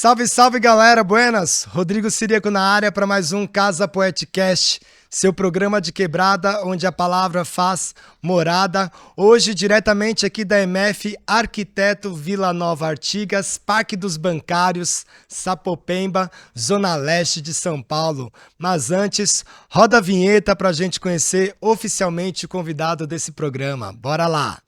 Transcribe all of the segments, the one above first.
Salve, salve galera, buenas! Rodrigo Ciríaco na área para mais um Casa Poeticast, seu programa de quebrada onde a palavra faz morada. Hoje diretamente aqui da MF Arquiteto Vila Nova Artigas, Parque dos Bancários, Sapopemba, Zona Leste de São Paulo. Mas antes, roda a vinheta para a gente conhecer oficialmente o convidado desse programa. Bora lá!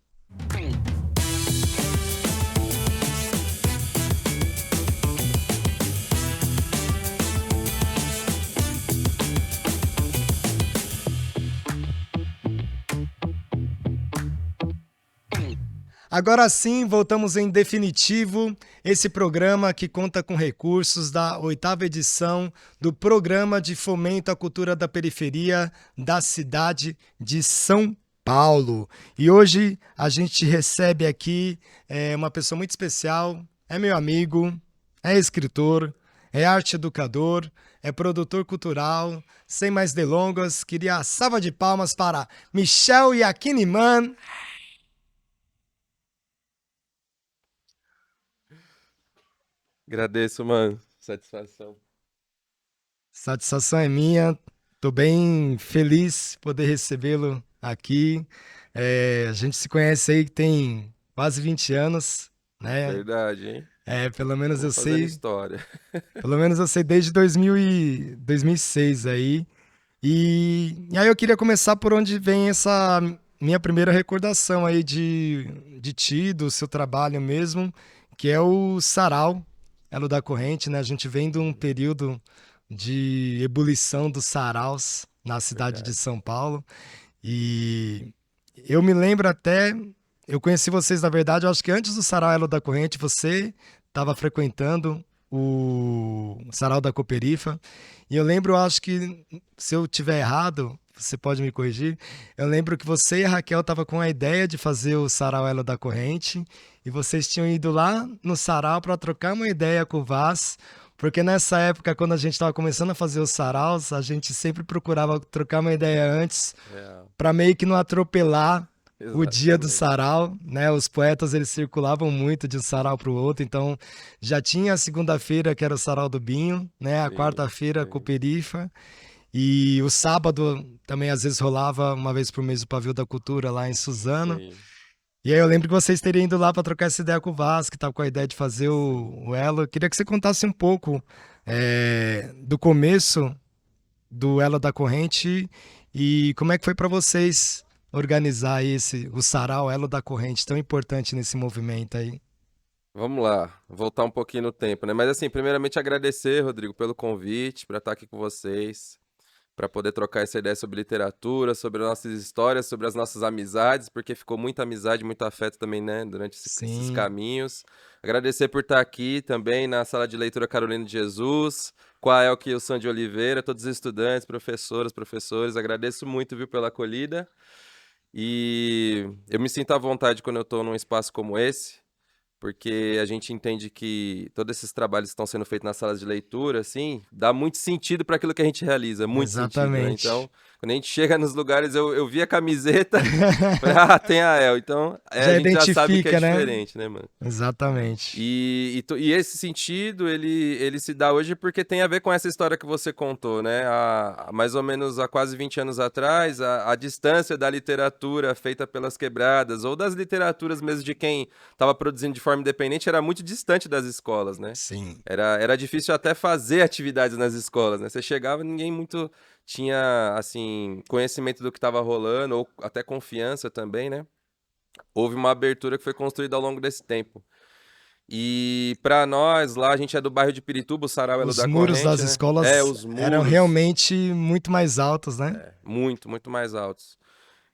Agora sim, voltamos em definitivo esse programa que conta com recursos da 8ª edição do Programa de Fomento à Cultura da Periferia da cidade de São Paulo. E hoje a gente recebe aqui uma pessoa muito especial, é meu amigo, é escritor, é arte educador, é produtor cultural. Sem mais delongas, queria a salva de palmas para Michel Yakiniman. Agradeço, mano. Satisfação. Satisfação é minha, tô bem feliz poder recebê-lo aqui. A gente se conhece aí que tem quase 20 anos, né? Verdade, hein? Pelo menos eu Vamos fazendo sei, história. desde 2006 aí. E aí eu queria começar por onde vem essa minha primeira recordação aí de ti, do seu trabalho mesmo, que é o Sarau, Elo da Corrente, né? A gente vem de um período de ebulição dos saraus na cidade de Verdade. São Paulo. E eu me lembro até, eu conheci vocês, na verdade, eu acho que antes do Sarau Elo da Corrente, você estava frequentando o Sarau da Cooperifa. E eu lembro, eu acho que, se eu tiver errado, você pode me corrigir, eu lembro que você e a Raquel estavam com a ideia de fazer o Sarau Elo da Corrente, e vocês tinham ido lá no Sarau para trocar uma ideia com o Vaz, porque nessa época, quando a gente estava começando a fazer os saraus, a gente sempre procurava trocar uma ideia antes Real. para meio que não atropelar o dia do Exatamente. sarau, né? Os poetas eles circulavam muito de um sarau para o outro, então já tinha a segunda-feira que era o sarau do Binho, né? A Sim, quarta-feira a sim, Cooperifa e o sábado também às vezes rolava uma vez por mês o Pavio da Cultura lá em Suzano. sim, E aí eu lembro que vocês teriam ido lá para trocar essa ideia com o Vasco, que estava com a ideia de fazer sim. o Elo. Eu queria que você contasse um pouco do começo do Elo da Corrente e como é que foi para vocês organizar o Sarau Elo da Corrente, tão importante nesse movimento aí. Vamos lá, voltar um pouquinho no tempo, né? Mas assim, primeiramente agradecer, Rodrigo, pelo convite para estar aqui com vocês, para poder trocar essa ideia sobre literatura, sobre as nossas histórias, sobre as nossas amizades, porque ficou muita amizade, muito afeto também, né, durante esses Sim, caminhos. Agradecer por estar aqui também na sala de leitura Carolina de Jesus, com a Elke e o Sandy Oliveira, todos os estudantes, professoras, professores. Agradeço muito, viu, pela acolhida. E eu me sinto à vontade quando eu estou num espaço como esse, porque a gente entende que todos esses trabalhos que estão sendo feitos nas salas de leitura, assim, dá muito sentido para aquilo que a gente realiza, muito sentido, né? exatamente. Então, quando a gente chega nos lugares, eu vi a camiseta, falei, ah, tem a El. Então, a Já gente já sabe que é identifica, né? diferente, né, mano? Exatamente. E esse sentido, ele se dá hoje porque tem a ver com essa história que você contou, né? Mais ou menos há quase 20 anos atrás, a distância da literatura feita pelas quebradas, ou das literaturas mesmo de quem estava produzindo de forma independente, era muito distante das escolas, né? Sim, Era difícil até fazer atividades nas escolas, né? Você chegava, ninguém muito tinha, assim, conhecimento do que estava rolando, ou até confiança também, né? Houve uma abertura que foi construída ao longo desse tempo. E pra nós, lá a gente é do bairro de Pirituba, o Sarau é os da muros das Corrente, né? É, escolas os eram muros, realmente muito mais altos, né? muito, muito mais altos.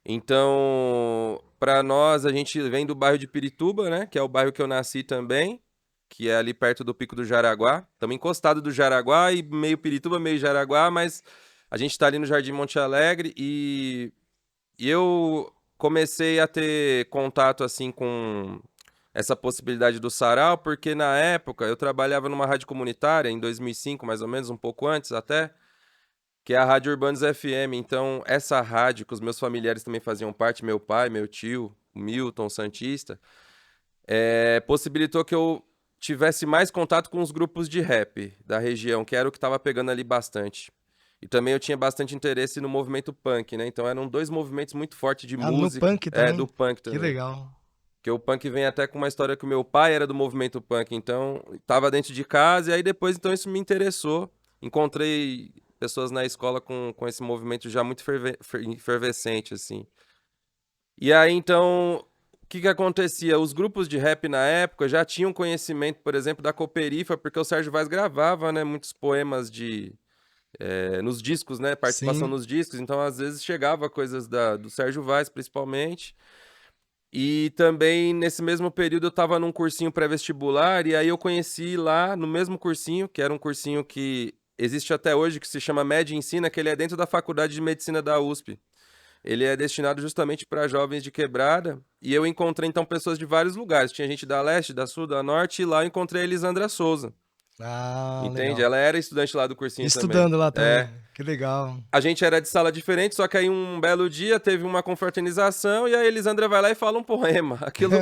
Então, pra nós, a gente vem do bairro de Pirituba, né? Que é o bairro que eu nasci também, que é ali perto do Pico do Jaraguá. Estamos encostado do Jaraguá e meio Pirituba, meio Jaraguá, mas a gente tá ali no Jardim Monte Alegre e eu comecei a ter contato, assim, com essa possibilidade do sarau, porque na época eu trabalhava numa rádio comunitária, em 2005, mais ou menos, um pouco antes até, que é a Rádio Urbanos FM. Então, essa rádio, que os meus familiares também faziam parte, meu pai, meu tio, o Milton, Santista, possibilitou que eu tivesse mais contato com os grupos de rap da região, que era o que tava pegando ali bastante. E também eu tinha bastante interesse no movimento punk, né? Então eram dois movimentos muito fortes de Ah, no música. punk É, do também? punk Que também. legal. Porque o punk vem até com uma história que o meu pai era do movimento punk, então tava dentro de casa, e aí depois então isso me interessou. Encontrei pessoas na escola com esse movimento já muito efervescente, assim. E aí então, o que que acontecia? Os grupos de rap na época já tinham conhecimento, por exemplo, da Cooperifa, porque o Sérgio Vaz gravava, né, muitos poemas nos discos, né, participação Sim. nos discos, então às vezes chegava coisas do Sérgio Vaz, principalmente. E também nesse mesmo período eu estava num cursinho pré-vestibular e aí eu conheci lá no mesmo cursinho, que era um cursinho que existe até hoje, que se chama Med Ensina, que ele é dentro da Faculdade de Medicina da USP. Ele é destinado justamente para jovens de quebrada e eu encontrei então pessoas de vários lugares. Tinha gente da leste, da sul, da norte e lá eu encontrei a Elisandra Souza. Ah, Entende? legal. Ela era estudante lá do cursinho também. Estudando lá É. também. Que legal. A gente era de sala diferente, só que aí um belo dia teve uma confraternização e a Elisandra vai lá e fala um poema. Aquilo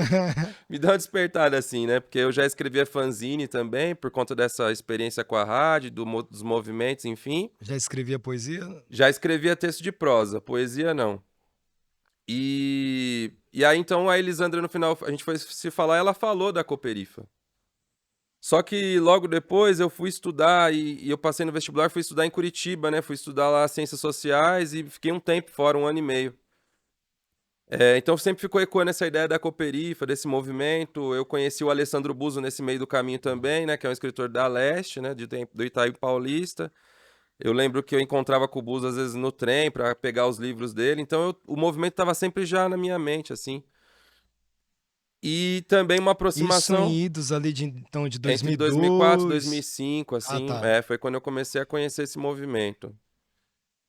me dá uma despertada assim, né? Porque eu já escrevia fanzine também, por conta dessa experiência com a rádio, dos movimentos, enfim. Já escrevia poesia? Já escrevia texto de prosa, poesia não. E aí então a Elisandra no final, a gente foi se falar, ela falou da Cooperifa. Só que logo depois eu fui estudar e eu passei no vestibular, fui estudar em Curitiba, né? Fui estudar lá Ciências Sociais e fiquei um tempo fora, um ano e meio. Então sempre ficou ecoando essa ideia da Cooperifa, desse movimento. Eu conheci o Alessandro Buzo nesse meio do caminho também, né? Que é um escritor da Leste, né? Do Itaim Paulista. Eu lembro que eu encontrava com o Buzo às vezes no trem para pegar os livros dele. Então o movimento estava sempre já na minha mente, assim. E também uma Isso aproximação em idos ali de, então, de entre 2004 e 2002. 2005, Ah, assim, tá. foi quando eu comecei a conhecer esse movimento.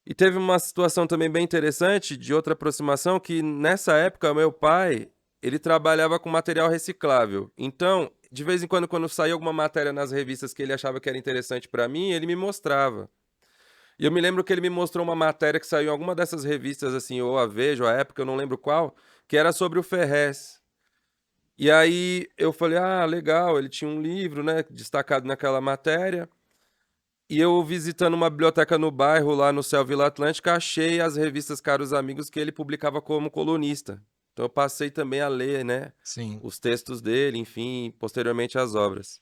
E teve uma situação também bem interessante de outra aproximação que nessa época meu pai, ele trabalhava com material reciclável. Então, de vez em quando saía alguma matéria nas revistas que ele achava que era interessante para mim, ele me mostrava. E eu me lembro que ele me mostrou uma matéria que saiu em alguma dessas revistas assim, ou a Veja, ou a Época, eu não lembro qual, que era sobre o Ferrez. E aí eu falei: "Ah, legal, ele tinha um livro, né, destacado naquela matéria". E eu visitando uma biblioteca no bairro, lá no Céu Vila Atlântica, achei as revistas Caros Amigos que ele publicava como colunista. Então eu passei também a ler, né, Sim. os textos dele, enfim, posteriormente as obras.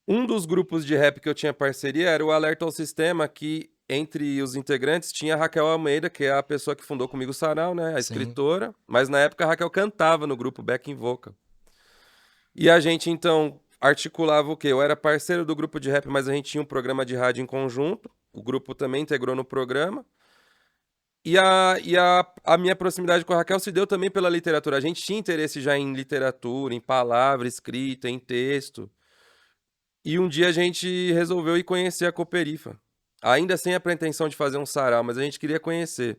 Um dos grupos de rap que eu tinha parceria era o Alerta ao Sistema, que entre os integrantes tinha a Raquel Almeida, que é a pessoa que fundou comigo o Sarau, né, a Sim. escritora, mas na época a Raquel cantava no grupo Backing Vocal. E a gente então articulava o quê? Eu era parceiro do grupo de rap, mas a gente tinha um programa de rádio em conjunto. O grupo também integrou no programa. A minha proximidade com a Raquel se deu também pela literatura. A gente tinha interesse já em literatura, em palavra escrita, em texto. E um dia a gente resolveu ir conhecer a Cooperifa. Ainda sem a pretensão de fazer um sarau, mas a gente queria conhecer.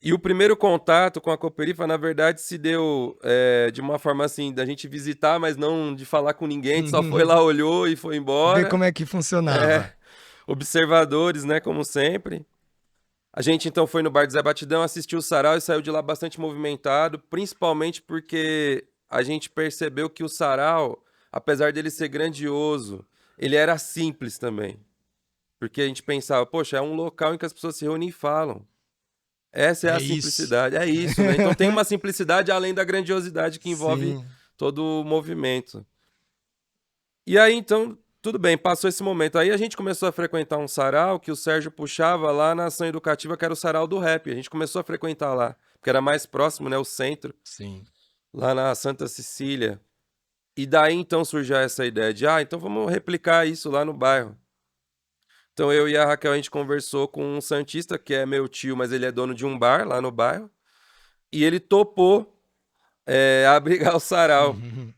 E o primeiro contato com a Cooperifa, na verdade, se deu de uma forma assim, da gente visitar, mas não de falar com ninguém. A gente só foi lá, olhou e foi Ver embora. como é que É, funcionava. observadores, né, como sempre. A gente então foi no Bar do Zé Batidão, assistiu o sarau e saiu de lá bastante movimentado, principalmente porque a gente percebeu que o sarau, apesar dele ser grandioso, ele era simples também. Porque a gente pensava, poxa, é um local em que as pessoas se reúnem e falam. Essa é É a isso. simplicidade, é isso, né? Então tem uma simplicidade além da grandiosidade que envolve Sim. todo o movimento. E aí, então, tudo bem, passou esse momento. Aí a gente começou a frequentar um sarau que o Sérgio puxava lá na ação educativa, que era o sarau do rap. A gente começou a frequentar lá, porque era mais próximo, né? O centro, Sim. lá na Santa Cecília. E daí então surgiu essa ideia de, então vamos replicar isso lá no bairro. Então eu e a Raquel, a gente conversou com um santista, que é meu tio, mas ele é dono de um bar lá no bairro. E ele topou abrigar o sarau.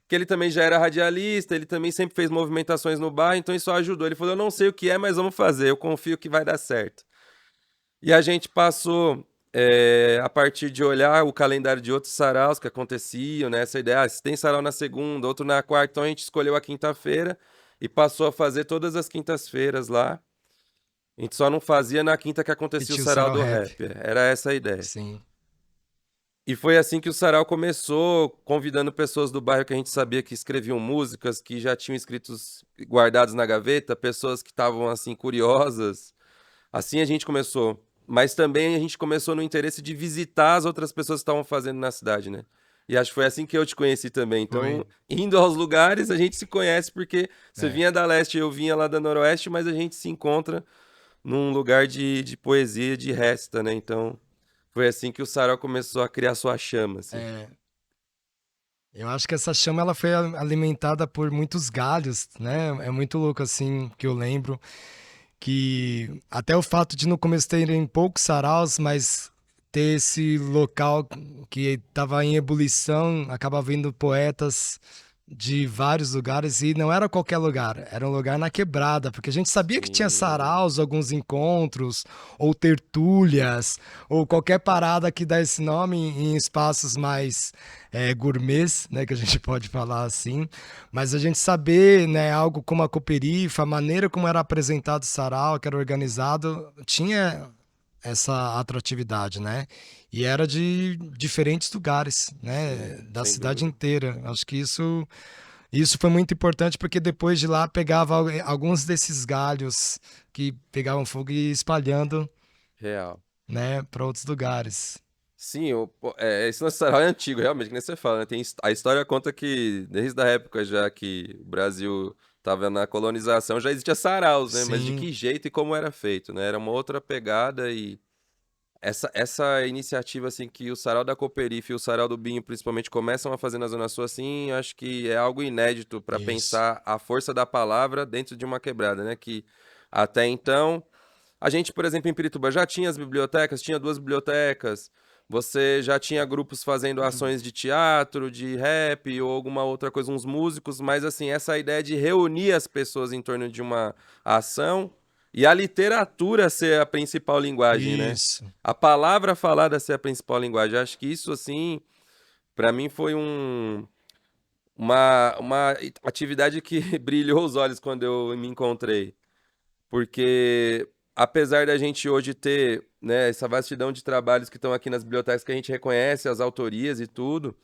Que ele também já era radialista, ele também sempre fez movimentações no bar, então isso ajudou. Ele falou: "Eu não sei o que é, mas vamos fazer, eu confio que vai dar certo". E a gente passou, a partir de olhar o calendário de outros saraus que aconteciam, né? Essa ideia, se tem sarau na segunda, outro na quarta, então a gente escolheu a quinta-feira e passou a fazer todas as quintas-feiras lá. A gente só não fazia na quinta que E acontecia o tinha o sarau sarau do rap. rap. Era essa a ideia. Sim. E foi assim que o Sarau começou, convidando pessoas do bairro que a gente sabia que escreviam músicas, que já tinham escritos guardados na gaveta, pessoas que estavam assim curiosas. Assim a gente começou. Mas também a gente começou no interesse de visitar as outras pessoas que estavam fazendo na cidade, né? E acho que foi assim que eu te conheci também. Então, Foi. indo aos lugares, a gente se conhece porque você É. vinha da leste, eu vinha lá da noroeste, mas a gente se encontra num lugar de poesia, de resta, né? Então, foi assim que o Sarau começou a criar sua chama, assim. É, eu acho que essa chama ela foi alimentada por muitos galhos, né? É muito louco assim que eu lembro que até o fato de no começo terem poucos saraus, mas ter esse local que estava em ebulição, acaba vindo poetas de vários lugares e não era qualquer lugar, era um lugar na quebrada, porque a gente sabia que tinha Sim, saraus, alguns encontros, ou tertúlias, ou qualquer parada que dá esse nome em espaços mais gourmets, né, que a gente pode falar assim, mas a gente saber, né, algo como a Cooperifa, a maneira como era apresentado o sarau, que era organizado, tinha essa atratividade, né? E era de diferentes lugares, né? sim, Da sem cidade dúvida. inteira. Acho que isso foi muito importante porque depois de lá pegava alguns desses galhos que pegavam fogo e ia espalhando, Real. né, para outros lugares. Sim, esse nosso sarau é antigo, realmente, que nem você fala, né? A história conta que desde a época já que o Brasil estava na colonização já existia saraus, né? Mas de Sim, que jeito e como era feito, né? Era uma outra pegada e essa iniciativa assim que o Sarau da Cooperife e o Sarau do Binho principalmente começam a fazer na Zona Sul assim, acho que é algo inédito para isso. pensar a força da palavra dentro de uma quebrada, né? Que até então a gente, por exemplo, em Pirituba já tinha as bibliotecas, tinha duas bibliotecas. Você já tinha grupos fazendo ações de teatro, de rap ou alguma outra coisa, uns músicos, mas assim, essa ideia de reunir as pessoas em torno de uma ação e a literatura ser a principal linguagem, né? Isso. A palavra falada ser a principal linguagem. Acho que isso, assim, para mim foi uma atividade que brilhou os olhos quando eu me encontrei. Porque apesar da gente hoje ter, né, essa vastidão de trabalhos que estão aqui nas bibliotecas que a gente reconhece as autorias e tudo,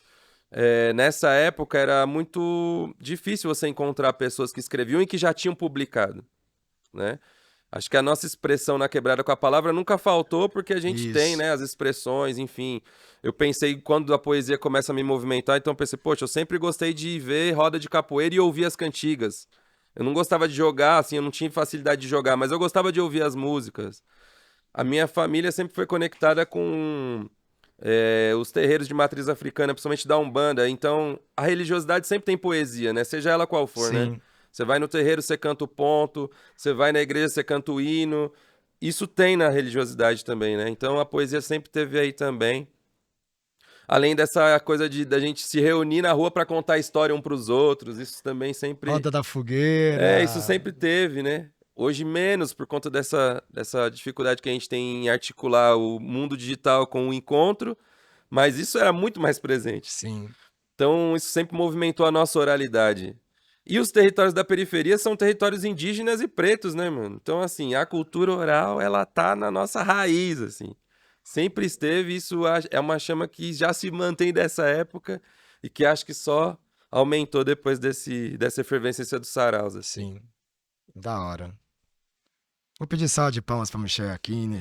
nessa época era muito difícil você encontrar pessoas que escreviam e que já tinham publicado, né? Acho que a nossa expressão na quebrada com a palavra nunca faltou porque a gente tem, Isso. né, as expressões, enfim. Eu pensei quando a poesia começa a me movimentar, então eu pensei, poxa, eu sempre gostei de ver roda de capoeira e ouvir as cantigas. Eu não gostava de jogar, assim, eu não tinha facilidade de jogar, mas eu gostava de ouvir as músicas. A minha família sempre foi conectada com os terreiros de matriz africana, principalmente da Umbanda. Então, a religiosidade sempre tem poesia, né? Seja ela qual for, né? Sim. Você vai no terreiro, você canta o ponto, você vai na igreja, você canta o hino. Isso tem na religiosidade também, né? Então, a poesia sempre teve aí também. Além dessa coisa de da gente se reunir na rua para contar história um para os outros, isso também sempre Roda da isso fogueira. sempre teve, né? Hoje menos, por conta dessa dificuldade que a gente tem em articular o mundo digital com o encontro, mas isso era muito mais presente. Sim. Então, isso sempre movimentou a nossa oralidade. E os territórios da periferia são territórios indígenas e pretos, né, mano? Então, assim, a cultura oral, ela tá na nossa raiz, assim. Sempre esteve, isso é uma chama que já se mantém dessa época e que acho que só aumentou depois dessa efervescência dos saraus, assim. Sim. Da hora. Vou pedir salva de palmas para Michel Aquino.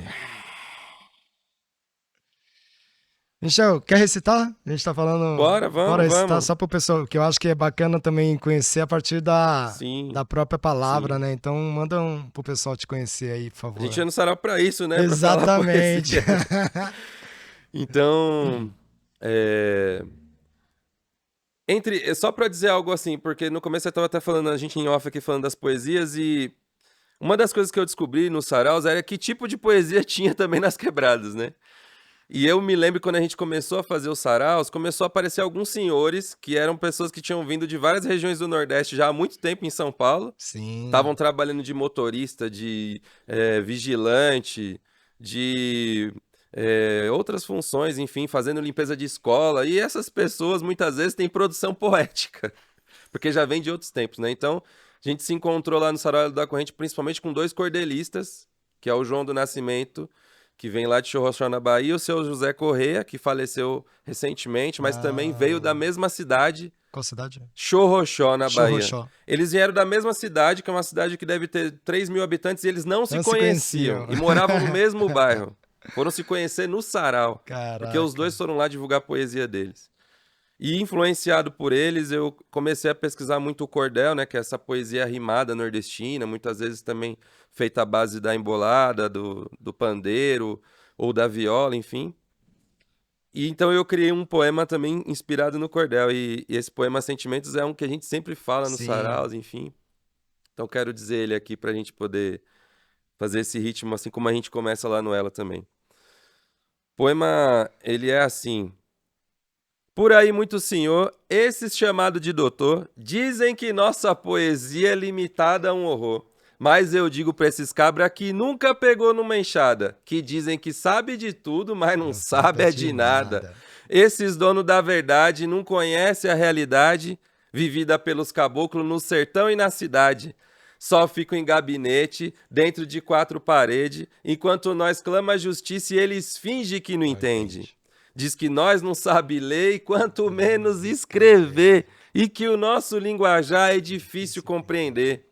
Michel, quer recitar? A gente tá falando. Bora, Bora vamos, recitar vamos. só pro pessoal, que eu acho que é bacana também conhecer a partir Sim, da própria palavra, sim. né? Então manda pro pessoal te conhecer aí, por A gente favor. ia no sarau pra isso, né? Pra falar Exatamente. poesia. Então, é... só pra dizer algo assim, porque no começo eu tava até falando, a gente em off aqui falando das poesias e uma das coisas que eu descobri nos saraus era que tipo de poesia tinha também nas quebradas, né? E eu me lembro quando a gente começou a fazer os saraus, começou a aparecer alguns senhores que eram pessoas que tinham vindo de várias regiões do Nordeste já há muito tempo em São Paulo. Sim. Estavam trabalhando de motorista, de vigilante, de outras funções, enfim, fazendo limpeza de escola. E essas pessoas muitas vezes têm produção poética, porque já vem de outros tempos, né? Então, a gente se encontrou lá no Sarau da Corrente, principalmente com dois cordelistas, que é o João do Nascimento, que vem lá de Chorrochó, na Bahia, o seu José Correia, que faleceu recentemente, mas também veio da Ah, mesma cidade, qual cidade? Chorrochó, na Bahia. Chorrochó. Eles vieram da mesma cidade, que é uma cidade que deve ter 3.000 habitantes, e eles não se Não se conheciam, conheciam. e moravam no mesmo bairro. Foram se conhecer no sarau, porque os Caraca. dois foram lá divulgar a poesia deles. E influenciado por eles, eu comecei a pesquisar muito o cordel, né, que é essa poesia rimada nordestina, muitas vezes também feita à base da embolada, do pandeiro ou da viola, enfim. E então eu criei um poema também inspirado no cordel, e esse poema Sentimentos é um que a gente sempre fala nos Sim. saraus, enfim. Então quero dizer ele aqui para a gente poder fazer esse ritmo assim como a gente começa lá no Ela também. O poema, ele é assim: por aí, muito senhor, esses chamados de doutor, dizem que nossa poesia é limitada a um horror. Mas eu digo pra esses cabra que nunca pegou numa enxada, que dizem que sabe de tudo, mas não Não sabe sabe é de de nada. nada. Esses donos da verdade não conhecem a realidade vivida pelos caboclos no sertão e na cidade. Só ficam em gabinete, dentro de quatro paredes, enquanto nós clama a justiça e eles fingem que não Não entende. entende. Diz que nós não sabe ler e quanto Quanto menos menos escrever, escrever. e que o nosso linguajar é difícil Difícil compreender. compreender.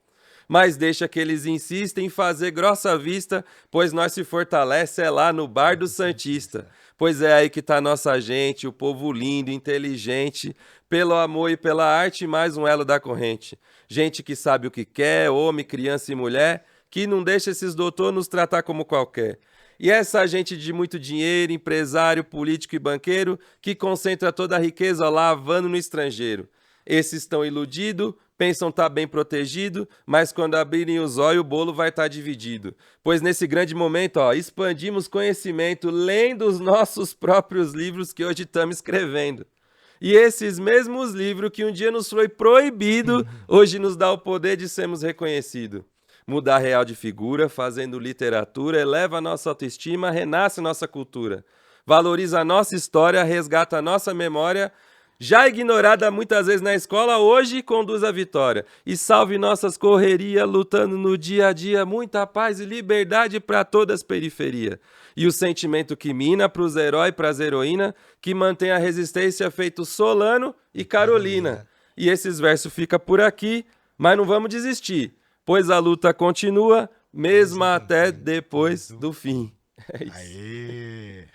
Mas deixa que eles insistem em fazer grossa vista, pois nós se fortalece é lá no bar Bar do do Santista. Santista. Pois é aí que tá nossa gente, o povo lindo, inteligente, pelo amor e pela arte, mais um elo da corrente. Gente que sabe o que quer, homem, criança e mulher, que não deixa esses doutor nos tratar como qualquer. E essa gente de muito dinheiro, empresário, político e banqueiro, que concentra toda a riqueza lavando no estrangeiro. Esses estão iludidos, pensam estar bem protegido, mas quando abrirem os olhos o bolo vai estar dividido. Pois nesse grande momento, ó, expandimos conhecimento, lendo os nossos próprios livros que hoje estamos escrevendo. E esses mesmos livros que um dia nos foi proibido, hoje nos dá o poder de sermos reconhecidos. Mudar real de figura, fazendo literatura, eleva a nossa autoestima, renasce nossa cultura. Valoriza a nossa história, resgata a nossa memória, já ignorada muitas vezes na escola, hoje conduz à vitória. E salve nossas correrias, lutando no dia a dia, muita paz e liberdade para todas as periferias. E o sentimento que mina para os heróis e para as heroínas, que mantém a resistência feito Solano e E Carolina. Carolina. E esses versos ficam por aqui, mas não vamos desistir, pois a luta continua, mesmo Mesmo até depois depois do do fim. fim. É isso. Aê!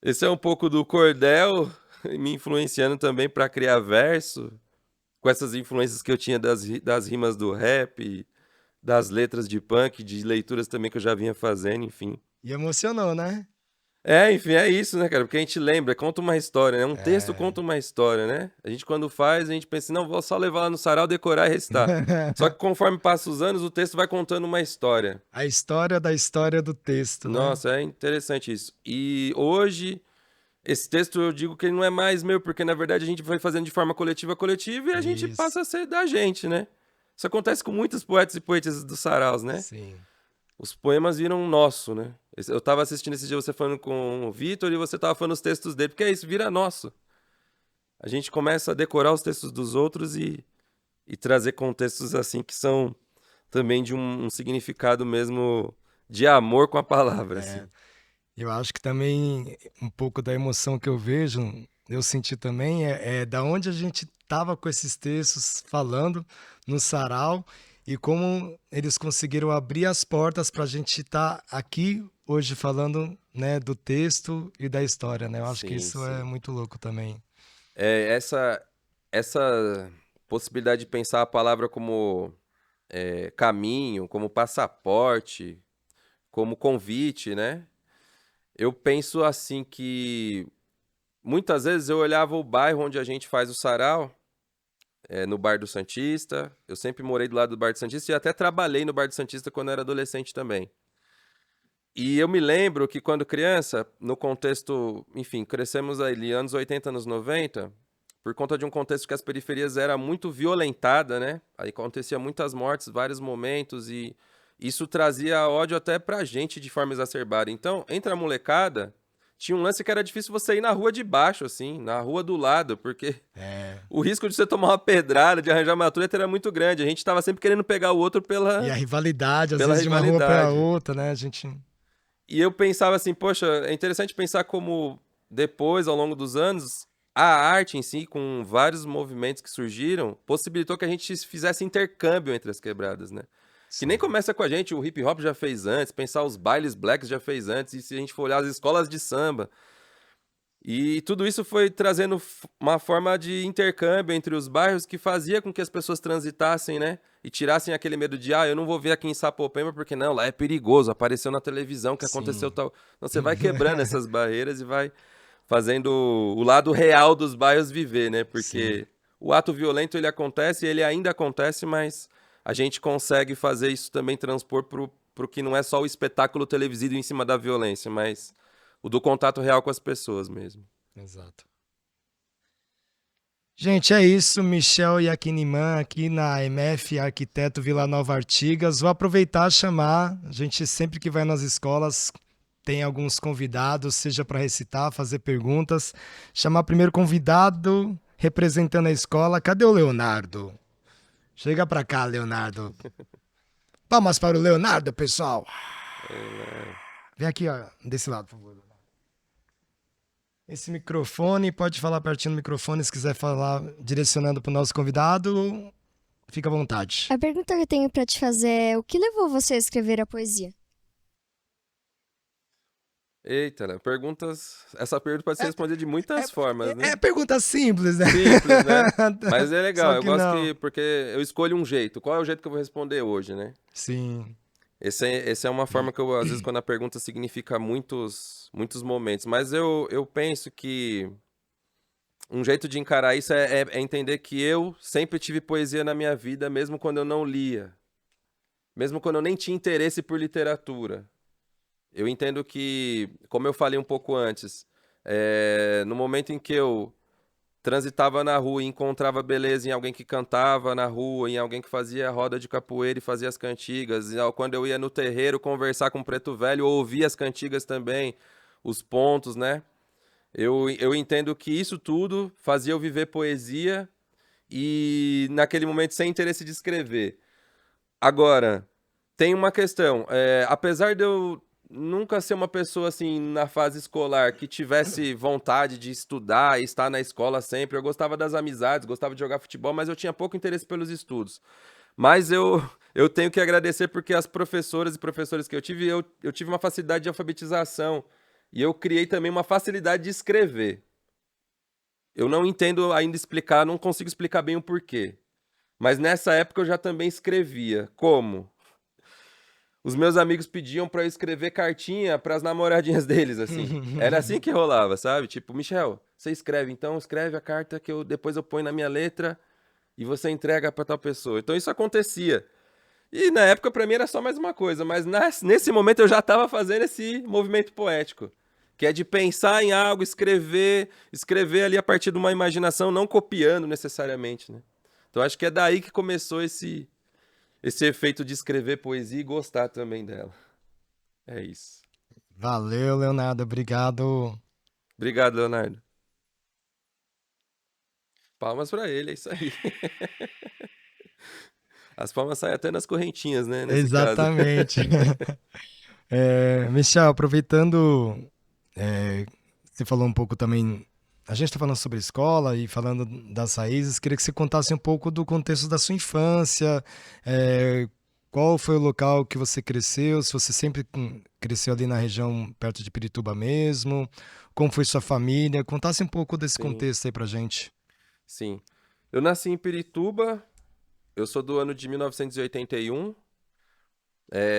Esse é um pouco do cordel, me influenciando também para criar verso, com essas influências que eu tinha das rimas do rap, das letras de punk, de leituras também que eu já vinha fazendo, enfim. E emocionou, né? É, enfim, é isso, né, cara? Porque a gente lembra, conta uma história, né? Um texto É. conta uma história, né? A gente, quando faz, a gente pensa, assim, não, vou só levar lá no sarau, decorar e recitar. Só que conforme passa os anos, o texto vai contando uma história. A história da história do texto, né? Nossa, é interessante isso. E hoje, esse texto eu digo que ele não é mais meu, porque na verdade a gente vai fazendo de forma coletiva e a gente Isso. passa a ser da gente, né? Isso acontece com muitos poetas e poetas dos saraus, né? Sim. Os poemas viram nosso, né? Eu tava assistindo esse dia você falando com o Vitor e você tava falando os textos dele, porque é isso, vira nosso. A gente começa a decorar os textos dos outros e trazer contextos assim que são também de um significado mesmo de amor com a palavra, É. assim. Eu acho que também um pouco da emoção que eu vejo, eu senti também, é da onde a gente estava com esses textos falando no sarau e como eles conseguiram abrir as portas para a gente estar aqui hoje falando, né, do texto e da história, né? Eu acho que Sim, isso é sim. muito louco também. É, essa possibilidade de pensar a palavra como caminho, como passaporte, como convite, né? Eu penso assim que muitas vezes eu olhava o bairro onde a gente faz o sarau, no Bar do Santista. Eu sempre morei do lado do Bar do Santista e até trabalhei no Bar do Santista quando era adolescente também. E eu me lembro que quando criança, no contexto, enfim, crescemos ali anos 80, anos 90, por conta de um contexto que as periferias era muito violentada, né? Aí acontecia muitas mortes, vários momentos e isso trazia ódio até pra gente de forma exacerbada. Então, entre a molecada, tinha um lance que era difícil você ir na rua de baixo, assim, na rua do lado, porque É. o risco de você tomar uma pedrada, de arranjar uma treta era muito grande. A gente tava sempre querendo pegar o outro E a pela, rivalidade, às pela vezes, de uma rua para rivalidade. outra, né? A gente. E eu pensava assim, poxa, é interessante pensar como depois, ao longo dos anos, a arte em si, com vários movimentos que surgiram, possibilitou que a gente fizesse intercâmbio entre as quebradas, né? Que nem Sim. começa com a gente, o hip hop já fez antes, pensar os bailes blacks já fez antes, e se a gente for olhar as escolas de samba. E tudo isso foi trazendo uma forma de intercâmbio entre os bairros que fazia com que as pessoas transitassem, né? E tirassem aquele medo de, eu não vou ver aqui em Sapopemba porque não, lá é perigoso, apareceu na televisão que aconteceu Sim. tal. Então você vai quebrando essas barreiras e vai fazendo o lado real dos bairros viver, né? Sim. Porque o ato violento ele acontece, ele ainda acontece, mas a gente consegue fazer isso também transpor pro que não é só o espetáculo televisivo em cima da violência, mas o do contato real com as pessoas mesmo. Exato. Gente, é isso. Michel Yakiniman aqui na MF Arquiteto Vila Nova Artigas. Vou aproveitar e chamar. A gente sempre que vai nas escolas tem alguns convidados, seja para recitar, fazer perguntas. Chamar primeiro convidado representando a escola. Cadê o Leonardo? Chega para cá, Leonardo. Palmas para o Leonardo, pessoal. Vem aqui, ó, desse lado, por favor. Esse microfone, pode falar pertinho do microfone se quiser falar direcionando para o nosso convidado, fica à vontade. A pergunta que eu tenho para te fazer é: o que levou você a escrever a poesia? Eita, né? Essa pergunta pode ser respondida de muitas formas, né? É pergunta simples, né? Simples, né? Mas é legal, Só eu que gosto não. que, porque eu escolho um jeito. Qual é o jeito que eu vou responder hoje, né? Sim, Essa é uma forma que eu, às vezes, quando a pergunta significa muitos momentos. Mas eu penso que um jeito de encarar isso é entender que eu sempre tive poesia na minha vida, mesmo quando eu não lia. Mesmo quando eu nem tinha interesse por literatura. Eu entendo que, como eu falei um pouco antes, no momento em que eu transitava na rua e encontrava beleza em alguém que cantava na rua, em alguém que fazia roda de capoeira e fazia as cantigas, quando eu ia no terreiro conversar com o preto velho, eu ouvia as cantigas também, os pontos, né? Eu entendo que isso tudo fazia eu viver poesia e naquele momento sem interesse de escrever. Agora, tem uma questão. Apesar de eu nunca ser uma pessoa assim na fase escolar que tivesse vontade de estudar e estar na escola sempre, eu gostava das amizades, gostava de jogar futebol, mas eu tinha pouco interesse pelos estudos. Mas eu tenho que agradecer porque as professoras e professores que eu tive uma facilidade de alfabetização e eu criei também uma facilidade de escrever. Eu não entendo ainda explicar, não consigo explicar bem o porquê. Mas nessa época eu já também escrevia. Como? Os meus amigos pediam pra eu escrever cartinha pras namoradinhas deles, assim. Era assim que rolava, sabe? Tipo, Michel, você escreve, então escreve a carta que depois eu ponho na minha letra e você entrega pra tal pessoa. Então isso acontecia. E na época pra mim era só mais uma coisa, mas nesse momento eu já tava fazendo esse movimento poético, que é de pensar em algo, escrever ali a partir de uma imaginação, não copiando necessariamente, né? Então acho que é daí que começou esse efeito de escrever poesia e gostar também dela. É isso. valeu, Leonardo, obrigado. Obrigado, Leonardo. Palmas pra ele, é isso aí. As palmas saem até nas correntinhas, né? Nesse caso. Exatamente. Michel, aproveitando, você falou um pouco também. A gente está falando sobre escola e falando das raízes. Queria que você contasse um pouco do contexto da sua infância. Qual foi o local que você cresceu? Se você sempre cresceu ali na região perto de Pirituba mesmo? Como foi sua família? Contasse um pouco desse Sim, contexto aí pra gente. sim. Eu nasci em Pirituba, eu sou do ano de 1981.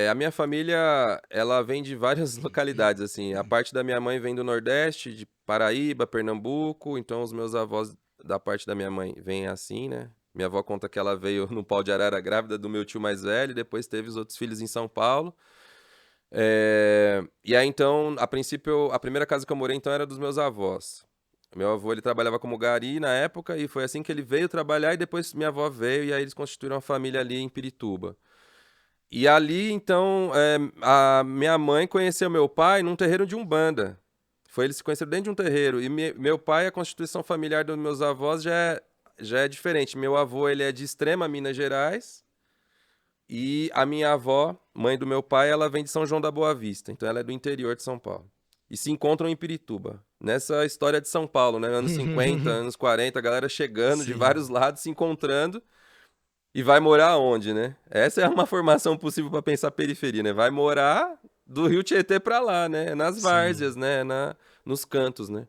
A minha família, ela vem de várias localidades, assim. A parte da minha mãe vem do Nordeste, de Paraíba, Pernambuco. Então, os meus avós da parte da minha mãe vêm assim, né? Minha avó conta que ela veio no pau de arara grávida do meu tio mais velho, e depois teve os outros filhos em São Paulo. E aí, então, a princípio, a primeira casa que eu morei, então, era dos meus avós. Meu avô, ele trabalhava como gari na época, e foi assim que ele veio trabalhar, e depois minha avó veio, e aí eles constituíram uma família ali em Pirituba. E ali, então, a minha mãe conheceu meu pai num terreiro de Umbanda. Foi eles se conheceram dentro de um terreiro. E meu pai, a constituição familiar dos meus avós já é diferente. Meu avô, ele é de Extrema, Minas Gerais. E a minha avó, mãe do meu pai, ela vem de São João da Boa Vista. Então ela é do interior de São Paulo. E se encontram em Pirituba. Nessa história de São Paulo, né? Anos 50, anos 40, a galera chegando de Sim. vários lados, se encontrando. E vai morar onde, né? Essa é uma formação possível para pensar periferia, né? Vai morar do Rio Tietê para lá, né? Nas Sim. várzeas, né? Nos cantos, né?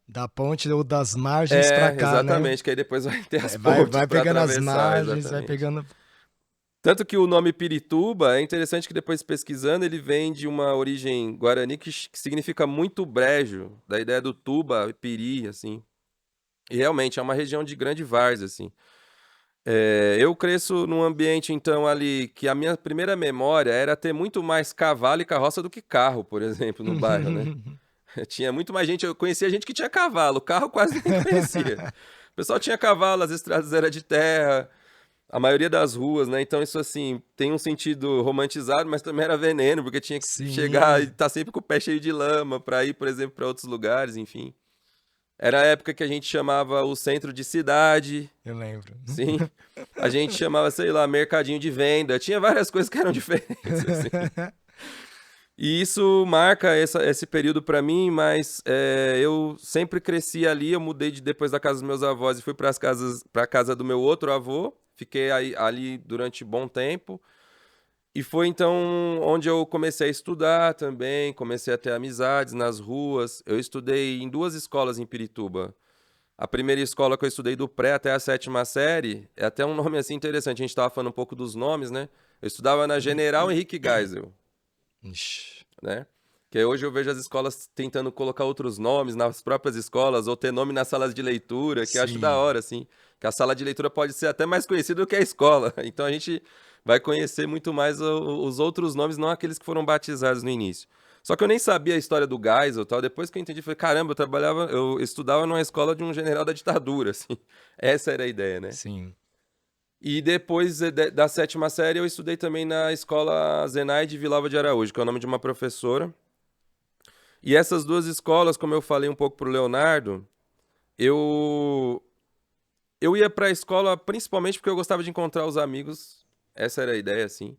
Da ponte ou das margens pra É, cá, né? exatamente, que aí depois vai ter as Vai, pontes vai para pegando as atravessar, margens, vai exatamente. pegando. Tanto que o nome Pirituba, é interessante que depois pesquisando, ele vem de uma origem guarani que significa muito brejo, da ideia do tuba, piri, assim. E realmente é uma região de grande várzea, assim. Eu cresço num ambiente, então, ali, que a minha primeira memória era ter muito mais cavalo e carroça do que carro, por exemplo, no bairro, né? Tinha muito mais gente, eu conhecia gente que tinha cavalo, carro quase nem conhecia. O pessoal tinha cavalo, as estradas eram de terra, a maioria das ruas, né? Então isso, assim, tem um sentido romantizado, mas também era veneno, porque tinha que chegar e Sim, estar sempre com o pé cheio de lama para ir, por exemplo, para outros lugares, enfim. Era a época que a gente chamava o centro de cidade, eu lembro. sim. A gente chamava, sei lá, mercadinho de venda. Tinha várias coisas que eram diferentes, assim. E isso marca esse período para mim, mas eu sempre cresci ali. Eu mudei depois da casa dos meus avós e fui para a casa do meu outro avô. Fiquei ali durante bom tempo. E foi então onde eu comecei a estudar também, comecei a ter amizades nas ruas. Eu estudei em 2 escolas em Pirituba. A primeira escola que eu estudei do pré até a 7ª série, é até um nome assim interessante, a gente estava falando um pouco dos nomes, né? Eu estudava na General Henrique Geisel, Ixi, né? Que hoje eu vejo as escolas tentando colocar outros nomes nas próprias escolas, ou ter nome nas salas de leitura, que eu acho da sim, hora, assim. Que a sala de leitura pode ser até mais conhecida do que a escola. Então a gente vai conhecer muito mais os outros nomes, não aqueles que foram batizados no início. Só que eu nem sabia a história do Geisel e tal. Depois que eu entendi, falei, caramba, eu estudava numa escola de um general da ditadura, assim. Essa era a ideia, né? sim. E depois da 7ª série, eu estudei também na escola Zenaide Vilava de Araújo, que é o nome de uma professora. E essas 2 escolas, como eu falei um pouco pro Leonardo, eu eu ia pra escola principalmente porque eu gostava de encontrar os amigos. Essa era a ideia, assim.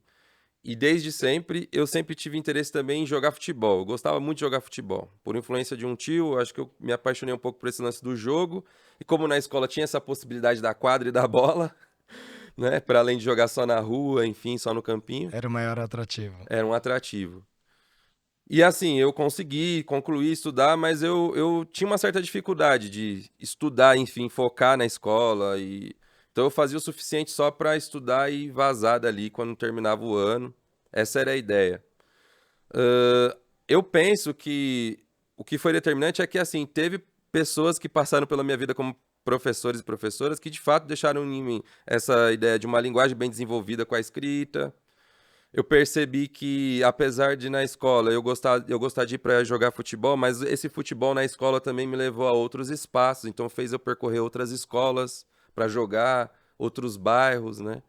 E desde sempre, eu sempre tive interesse também em jogar futebol. Eu gostava muito de jogar futebol. Por influência de um tio, acho que eu me apaixonei um pouco por esse lance do jogo. E como na escola tinha essa possibilidade da quadra e da bola, né? Para além de jogar só na rua, enfim, só no campinho, Era o maior atrativo. era um atrativo. E assim, eu consegui concluir, estudar, mas eu tinha uma certa dificuldade de estudar, enfim, focar na escola. Então eu fazia o suficiente só para estudar e vazar dali quando terminava o ano. Essa era a ideia. Eu penso que o que foi determinante é que, assim, teve pessoas que passaram pela minha vida como professores e professoras que de fato deixaram em mim essa ideia de uma linguagem bem desenvolvida com a escrita. Eu percebi que, apesar de na escola eu gostar de ir para jogar futebol, mas esse futebol na escola também me levou a outros espaços, então fez eu percorrer outras escolas para jogar, outros bairros, né?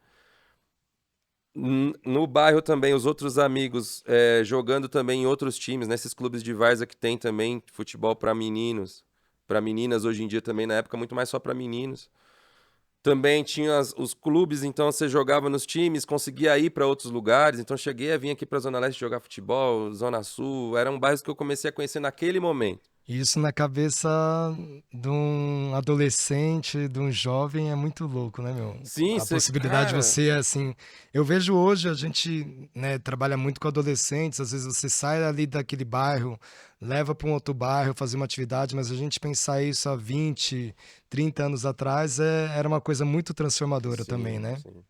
No bairro também, os outros amigos jogando também em outros times, nesses clubes de várzea que tem também futebol para meninos, para meninas hoje em dia também, na época muito mais só para meninos. Também tinha os clubes, então você jogava nos times, conseguia ir para outros lugares. Então cheguei a vir aqui para a Zona Leste jogar futebol, Zona Sul. Eram bairros que eu comecei a conhecer naquele momento. Isso na cabeça de um adolescente, de um jovem, é muito louco, né, meu? Sim, A você, possibilidade de cara. você, assim. Eu vejo hoje, a gente, né, trabalha muito com adolescentes, às vezes você sai ali daquele bairro, leva para um outro bairro fazer uma atividade, mas a gente pensar isso há 20, 30 anos atrás era uma coisa muito transformadora também, Sim, né? sim.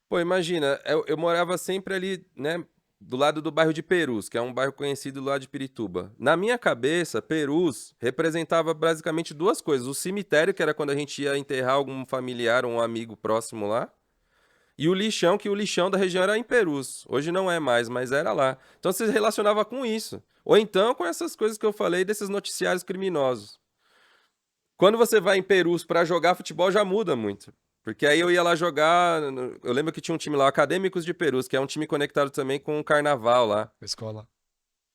Pô, imagina, eu morava sempre ali, né, do lado do bairro de Perus, que é um bairro conhecido lá de Pirituba. Na minha cabeça, Perus representava basicamente 2 coisas: o cemitério, que era quando a gente ia enterrar algum familiar ou um amigo próximo lá, e o lixão, que o lixão da região era em Perus. Hoje não é mais, mas era lá. Então você relacionava com isso. Ou então com essas coisas que eu falei desses noticiários criminosos. Quando você vai em Perus pra jogar futebol, já muda muito. Porque aí eu ia lá jogar. Eu lembro que tinha um time lá, Acadêmicos de Perus, que é um time conectado também com o carnaval lá. A escola.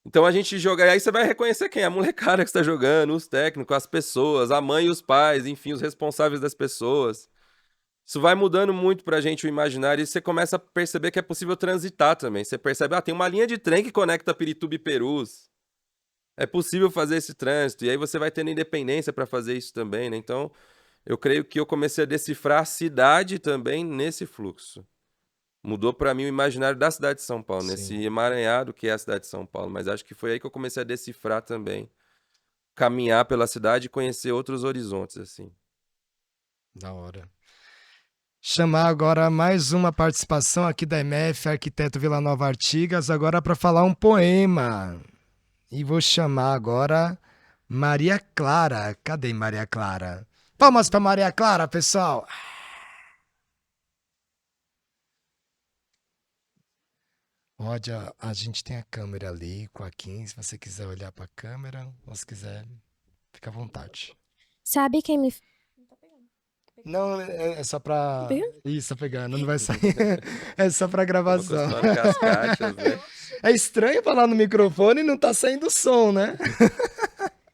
Então a gente joga, aí você vai reconhecer quem? A molecada que está jogando, os técnicos, as pessoas, a mãe e os pais, enfim, os responsáveis das pessoas. Isso vai mudando muito pra gente o imaginário e você começa a perceber que é possível transitar também. Você percebe, tem uma linha de trem que conecta Pirituba e Perus. É possível fazer esse trânsito. E aí você vai tendo independência para fazer isso também, né? Então, eu creio que eu comecei a decifrar a cidade também nesse fluxo. Mudou para mim o imaginário da cidade de São Paulo, nesse Sim, emaranhado que é a cidade de São Paulo. Mas acho que foi aí que eu comecei a decifrar também. Caminhar pela cidade e conhecer outros horizontes, assim. da hora. Chamar agora mais uma participação aqui da MF, Arquiteto Vila Nova Artigas, agora para falar um poema. E vou chamar agora Maria Clara. Cadê Maria Clara? Palmas para Maria Clara, pessoal. Pode, a gente tem a câmera ali com a Kim, se você quiser olhar para a câmera, ou se quiser, fica à vontade. Sabe quem me. Não, é só pra. Pegando? Isso, tá pegando, não vai sair. É só pra Estamos gravação. acostumados com as caixas, né? É estranho falar no microfone e não tá saindo som, né?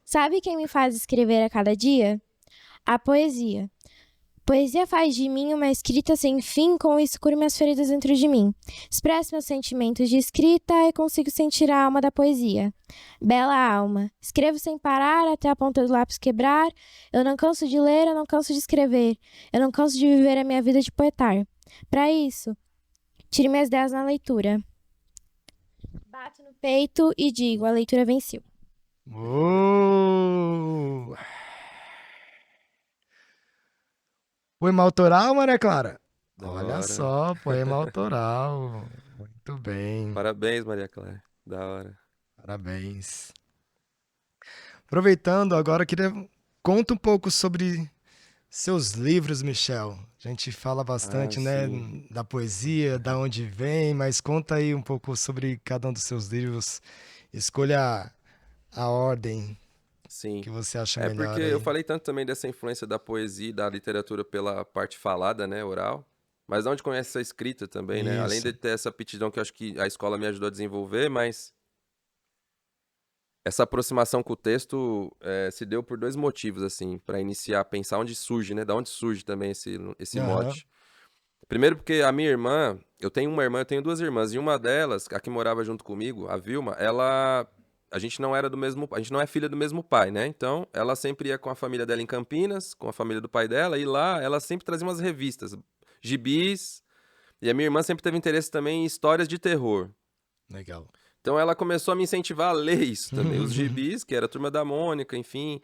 Sabe quem me faz escrever a cada dia? A poesia. Poesia faz de mim uma escrita sem fim, com isso curo minhas feridas dentro de mim. Expresso meus sentimentos de escrita e consigo sentir a alma da poesia. Bela alma, escrevo sem parar até a ponta do lápis quebrar. Eu não canso de ler, eu não canso de escrever. Eu não canso de viver a minha vida de poetar. Para isso, tire minhas ideias na leitura. Bato no peito e digo, a leitura venceu. Oh! Poema autoral, Maria Clara? Da Olha hora. só, poema autoral. Muito bem. Parabéns, Maria Clara. Da hora. Parabéns. Aproveitando, agora eu queria conta um pouco sobre seus livros, Michel. A gente fala bastante, né, Sim. da poesia, da onde vem, mas conta aí um pouco sobre cada um dos seus livros. Escolha a ordem Sim. que você acha É melhor porque eu aí. falei tanto também dessa influência da poesia e da literatura pela parte falada, né, oral. Mas onde conhece essa escrita também, né? Além de Isso. ter essa aptidão que eu acho que a escola me ajudou a desenvolver, mas essa aproximação com o texto se deu por dois motivos, assim, para iniciar a pensar onde surge, né? Da onde surge também esse Aham. mote. Primeiro porque a minha irmã, eu tenho uma irmã, eu tenho duas irmãs, e uma delas, a que morava junto comigo, a Vilma, a gente não era do mesmo, a gente não é filha do mesmo pai, né? Então, ela sempre ia com a família dela em Campinas, com a família do pai dela, e lá ela sempre trazia umas revistas, gibis, e a minha irmã sempre teve interesse também em histórias de terror. Legal. Então ela começou a me incentivar a ler isso também. Os gibis, que era a Turma da Mônica, enfim,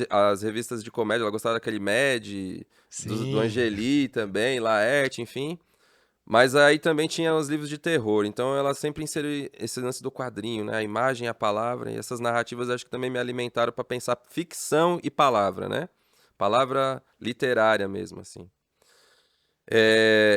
as revistas de comédia, ela gostava daquele Mad, do Sim. Angeli também, Laerte, enfim. Mas aí também tinha os livros de terror, então ela sempre inseriu esse lance do quadrinho, né? A imagem, a palavra, e essas narrativas acho que também me alimentaram para pensar ficção e palavra, né? Palavra literária mesmo, assim.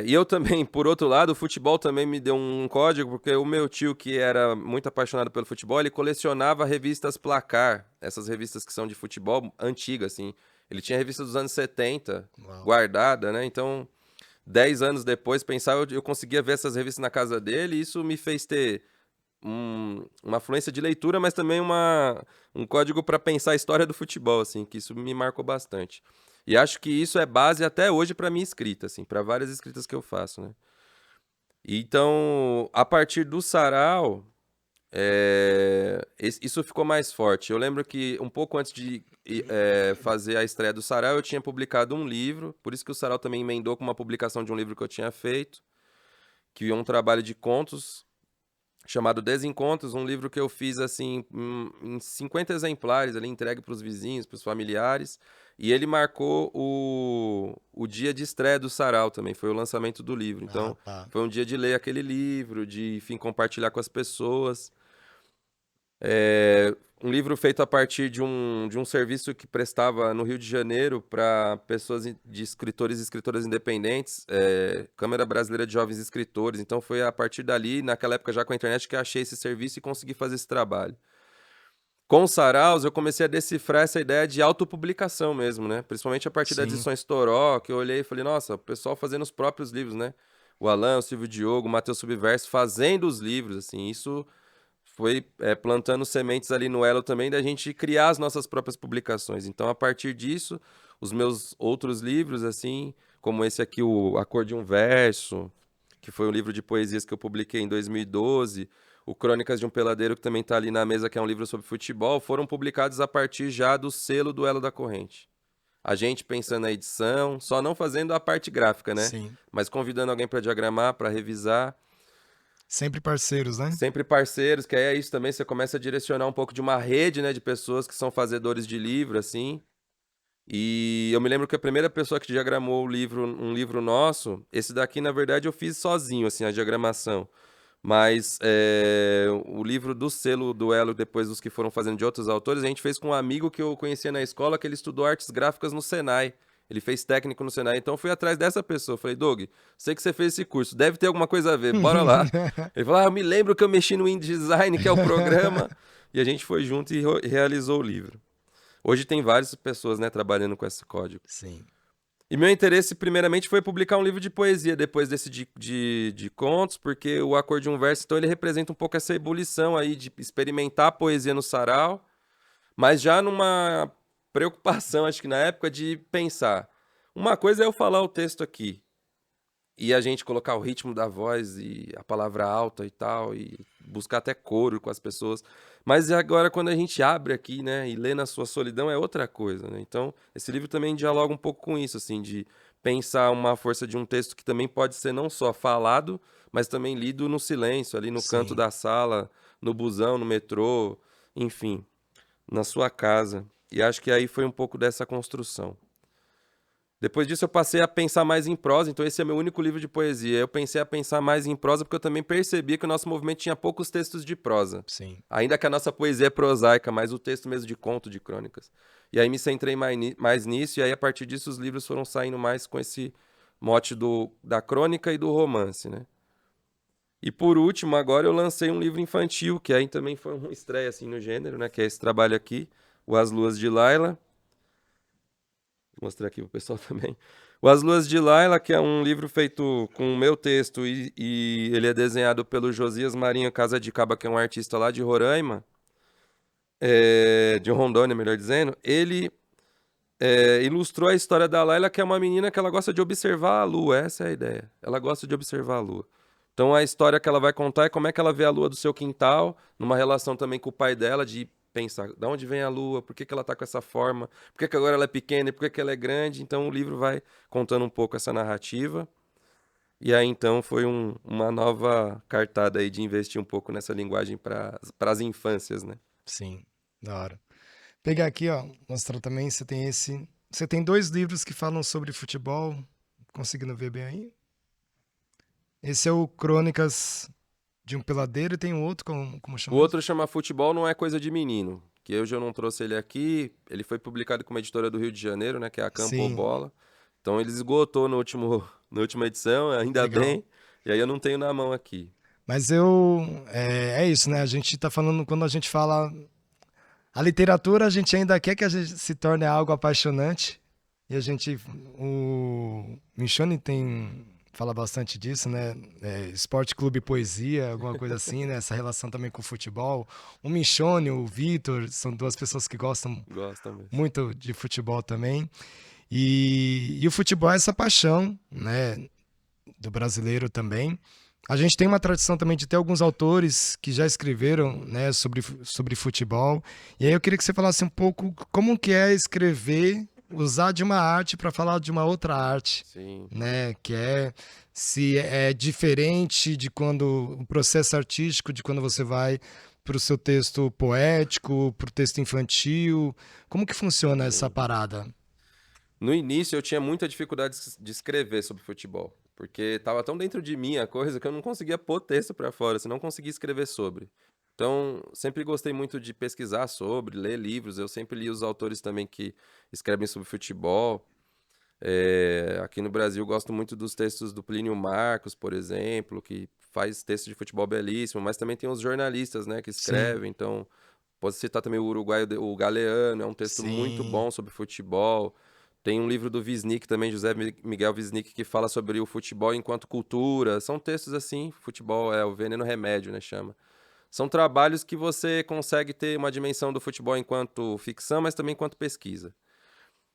E eu também, por outro lado, o futebol também me deu um código, porque o meu tio, que era muito apaixonado pelo futebol, ele colecionava revistas Placar, essas revistas que são de futebol antigas, assim. Ele tinha revistas dos anos 70 Uau. guardada, né? Então, 10 anos depois, pensar, eu conseguia ver essas revistas na casa dele, e isso me fez ter uma fluência de leitura, mas também um código para pensar a história do futebol, assim, que isso me marcou bastante. E acho que isso é base até hoje para minha escrita, assim, para várias escritas que eu faço, né? Então, a partir do sarau, isso ficou mais forte. Eu lembro que um pouco antes de fazer a estreia do sarau, eu tinha publicado um livro, por isso que o sarau também emendou com uma publicação de um livro que eu tinha feito, que é um trabalho de contos chamado Desencontros, um livro que eu fiz assim em 50 exemplares ali entregue para os vizinhos, para os familiares, e ele marcou o dia de estreia do sarau também, foi o lançamento do livro. Ah, Então, tá. foi um dia de ler aquele livro, de, enfim, compartilhar com as pessoas. Um livro feito a partir de um serviço que prestava no Rio de Janeiro para pessoas de escritores e escritoras independentes, Câmara Brasileira de Jovens Escritores. Então foi a partir dali, naquela época já com a internet, que eu achei esse serviço e consegui fazer esse trabalho. Com os saraus, eu comecei a decifrar essa ideia de autopublicação mesmo, né? Principalmente a partir das Sim. edições Toró, que eu olhei e falei, nossa, o pessoal fazendo os próprios livros, né? O Alan, o Silvio Diogo, o Matheus Subverso fazendo os livros, assim, isso foi plantando sementes ali no Elo também da gente criar as nossas próprias publicações. Então, a partir disso, os meus outros livros, assim, como esse aqui, o A Cor de um Verso, que foi um livro de poesias que eu publiquei em 2012, o Crônicas de um Peladeiro, que também está ali na mesa, que é um livro sobre futebol, foram publicados a partir já do selo do Elo da Corrente. A gente pensando na edição, só não fazendo a parte gráfica, né? Sim. Mas convidando alguém para diagramar, para revisar. Sempre parceiros, né? Sempre parceiros, que aí é isso também, você começa a direcionar um pouco de uma rede, né, de pessoas que são fazedores de livro, assim. E eu me lembro que a primeira pessoa que diagramou um livro nosso, esse daqui, na verdade, eu fiz sozinho, assim, a diagramação. Mas o livro do selo do Elo, depois dos que foram fazendo de outros autores, a gente fez com um amigo que eu conhecia na escola, que ele estudou artes gráficas no Senai. Ele fez técnico no Senai, então eu fui atrás dessa pessoa. Falei, Doug, sei que você fez esse curso, deve ter alguma coisa a ver, bora lá. Ele falou, eu me lembro que eu mexi no InDesign, que é o programa, e a gente foi junto e realizou o livro. Hoje tem várias pessoas, né, trabalhando com esse código. Sim. E meu interesse, primeiramente, foi publicar um livro de poesia, depois desse de contos, porque o A Cor de um Verso, então, ele representa um pouco essa ebulição aí de experimentar a poesia no sarau, mas já numa preocupação, acho que na época, de pensar. Uma coisa é eu falar o texto aqui, e a gente colocar o ritmo da voz e a palavra alta e tal, e buscar até coro com as pessoas. Mas agora, quando a gente abre aqui, né, e lê na sua solidão, é outra coisa, né? Então, esse livro também dialoga um pouco com isso, assim, de pensar uma força de um texto que também pode ser não só falado, mas também lido no silêncio, ali no canto Sim. da sala, no busão, no metrô, enfim, na sua casa. E acho que aí foi um pouco dessa construção. Depois disso eu passei a pensar mais em prosa, então esse é meu único livro de poesia. Eu pensei a pensar mais em prosa porque eu também percebi que o nosso movimento tinha poucos textos de prosa. Sim. Ainda que a nossa poesia é prosaica, mas o texto mesmo de conto, de crônicas. E aí me centrei mais nisso, e aí a partir disso os livros foram saindo mais com esse mote da crônica e do romance, né? E por último, agora eu lancei um livro infantil, que aí também foi uma estreia assim no gênero, né? Que é esse trabalho aqui, o As Luas de Laila. Vou mostrar aqui pro pessoal também. O As Luas de Laila, que é um livro feito com o meu texto e ele é desenhado pelo Josias Marinho Casa de Caba, que é um artista lá de Roraima, de Rondônia, melhor dizendo. Ele ilustrou a história da Laila, que é uma menina que ela gosta de observar a lua, essa é a ideia. Ela gosta de observar a lua. Então a história que ela vai contar é como é que ela vê a lua do seu quintal, numa relação também com o pai dela, de pensar, de onde vem a lua, por que ela tá com essa forma, por que agora ela é pequena e por que ela é grande. Então o livro vai contando um pouco essa narrativa. E aí então foi uma nova cartada aí de investir um pouco nessa linguagem para as infâncias, né? Sim. Da hora. Pegar aqui, ó, mostrar também, você tem esse... Você tem 2 livros que falam sobre futebol, conseguindo ver bem aí? Esse é o Crônicas de um Peladeiro e tem um outro, como O chama? outro chama Futebol Não É Coisa de Menino, que hoje eu não trouxe ele aqui. Ele foi publicado com uma editora do Rio de Janeiro, né, que é a Campo Sim, Bola. Então ele esgotou na última edição, ainda legal. bem. E aí eu não tenho na mão aqui. Mas é isso, né? A gente tá falando, quando a gente fala a literatura, a gente ainda quer que a gente se torne algo apaixonante. E a gente, o Michone fala bastante disso, né? Esporte Clube Poesia, alguma coisa assim, né? Essa relação também com o futebol. O Michone, o Vitor, são 2 pessoas que gostam Gosto mesmo. muito de futebol também. E o futebol é essa paixão, né? Do brasileiro também. A gente tem uma tradição também de ter alguns autores que já escreveram, né, sobre futebol. E aí eu queria que você falasse um pouco como que é escrever, usar de uma arte para falar de uma outra arte, Sim. né? Que se é diferente de quando o processo artístico, de quando você vai para o seu texto poético, para o texto infantil. Como que funciona essa parada? No início eu tinha muita dificuldade de escrever sobre futebol, porque estava tão dentro de mim a coisa que eu não conseguia pôr texto para fora, assim, não conseguia escrever sobre. Então, sempre gostei muito de pesquisar sobre, ler livros. Eu sempre li os autores também que escrevem sobre futebol. Aqui no Brasil, eu gosto muito dos textos do Plínio Marcos, por exemplo, que faz texto de futebol belíssimo, mas também tem os jornalistas, né, que Sim, escrevem. Então, posso citar também o uruguaio, o Galeano, é um texto muito sim, bom sobre futebol. Tem um livro do Wisnik também, José Miguel Wisnik, que fala sobre o futebol enquanto cultura. São textos assim, futebol é o veneno remédio, né, chama. São trabalhos que você consegue ter uma dimensão do futebol enquanto ficção, mas também enquanto pesquisa.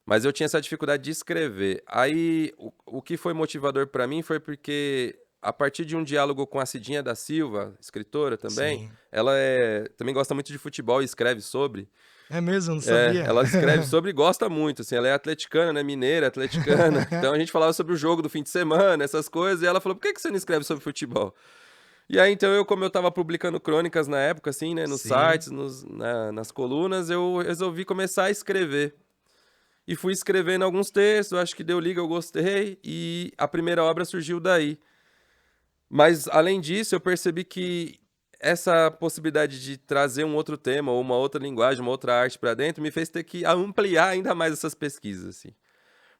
Mas eu tinha essa dificuldade de escrever. Aí, o que foi motivador para mim foi porque, a partir de um diálogo com a Cidinha da Silva, escritora também, Sim. ela também gosta muito de futebol e escreve sobre. É mesmo, eu não sabia. Ela escreve sobre e gosta muito, assim, ela é atleticana, né, mineira, atleticana. Então a gente falava sobre o jogo do fim de semana, essas coisas, e ela falou, por que você não escreve sobre futebol? E aí, então, como eu tava publicando crônicas na época, assim, né, nos Sim. sites, nas colunas, eu resolvi começar a escrever. E fui escrevendo alguns textos, acho que deu liga, eu gostei, e a primeira obra surgiu daí. Mas, além disso, eu percebi que essa possibilidade de trazer um outro tema, ou uma outra linguagem, uma outra arte para dentro, me fez ter que ampliar ainda mais essas pesquisas, assim.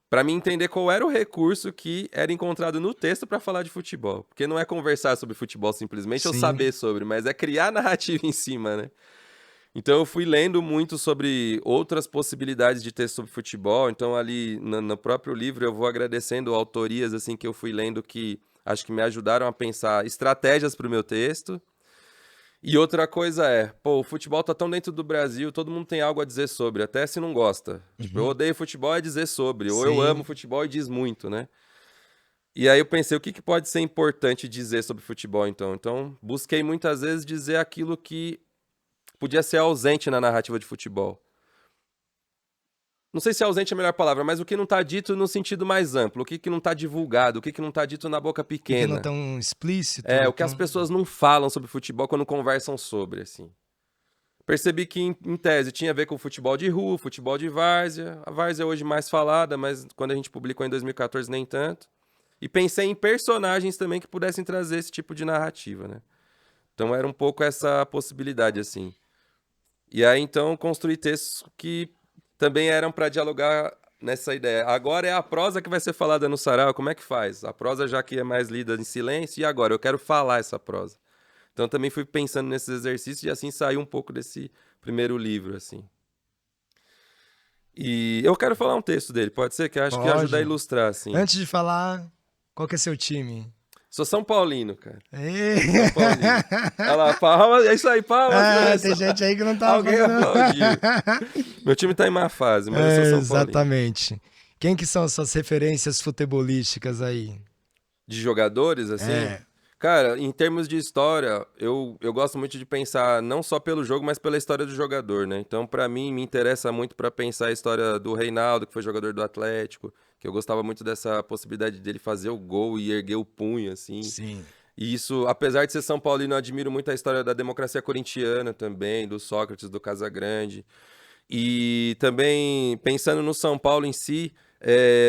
Para mim entender qual era o recurso que era encontrado no texto para falar de futebol. Porque não é conversar sobre futebol simplesmente ou Sim. saber sobre, mas é criar narrativa em cima, né? Então eu fui lendo muito sobre outras possibilidades de texto sobre futebol. Então ali no próprio livro eu vou agradecendo autorias assim que eu fui lendo que acho que me ajudaram a pensar estratégias para o meu texto. E outra coisa o futebol tá tão dentro do Brasil, todo mundo tem algo a dizer sobre, até se não gosta. Tipo, eu odeio futebol é dizer sobre, ou eu Sim. amo futebol e diz muito, né? E aí eu pensei, o que pode ser importante dizer sobre futebol, então? Então, busquei muitas vezes dizer aquilo que podia ser ausente na narrativa de futebol. Não sei se ausente é a melhor palavra, mas o que não tá dito no sentido mais amplo, o que não tá divulgado, o que não tá dito na boca Que não pequena. é tão explícito. O que as pessoas não falam sobre futebol quando conversam sobre, assim. Percebi que, em tese, tinha a ver com futebol de rua, futebol de várzea. A várzea é hoje mais falada, mas quando a gente publicou em 2014, nem tanto. E pensei em personagens também que pudessem trazer esse tipo de narrativa, né? Então era um pouco essa possibilidade, assim. E aí, então, construí textos que também eram para dialogar nessa ideia. Agora é a prosa que vai ser falada no sarau, como é que faz? A prosa já que é mais lida em silêncio, e agora? Eu quero falar essa prosa. Então também fui pensando nesses exercícios e assim saiu um pouco desse primeiro livro, assim. E eu quero falar um texto dele, pode ser? Que eu acho que ajuda a Pode. ilustrar, assim. Antes de falar, qual que é seu time? Sou São Paulino, cara. Ê! São Paulino. Olha lá, palmas, é isso aí, palmas. Ah, né? tem gente aí que não tá Alguém fazendo- aplaudiu. Meu time tá em má fase, mas eu sou São Paulino. Exatamente. Quem que são as suas referências futebolísticas aí? De jogadores, assim? É. Cara, em termos de história, eu gosto muito de pensar não só pelo jogo, mas pela história do jogador, né? Então, pra mim, me interessa muito pra pensar a história do Reinaldo, que foi jogador do Atlético, que eu gostava muito dessa possibilidade dele fazer o gol e erguer o punho, assim. Sim. E isso, apesar de ser São Paulino, eu admiro muito a história da democracia corintiana também, do Sócrates, do Casagrande. E também pensando no São Paulo em si,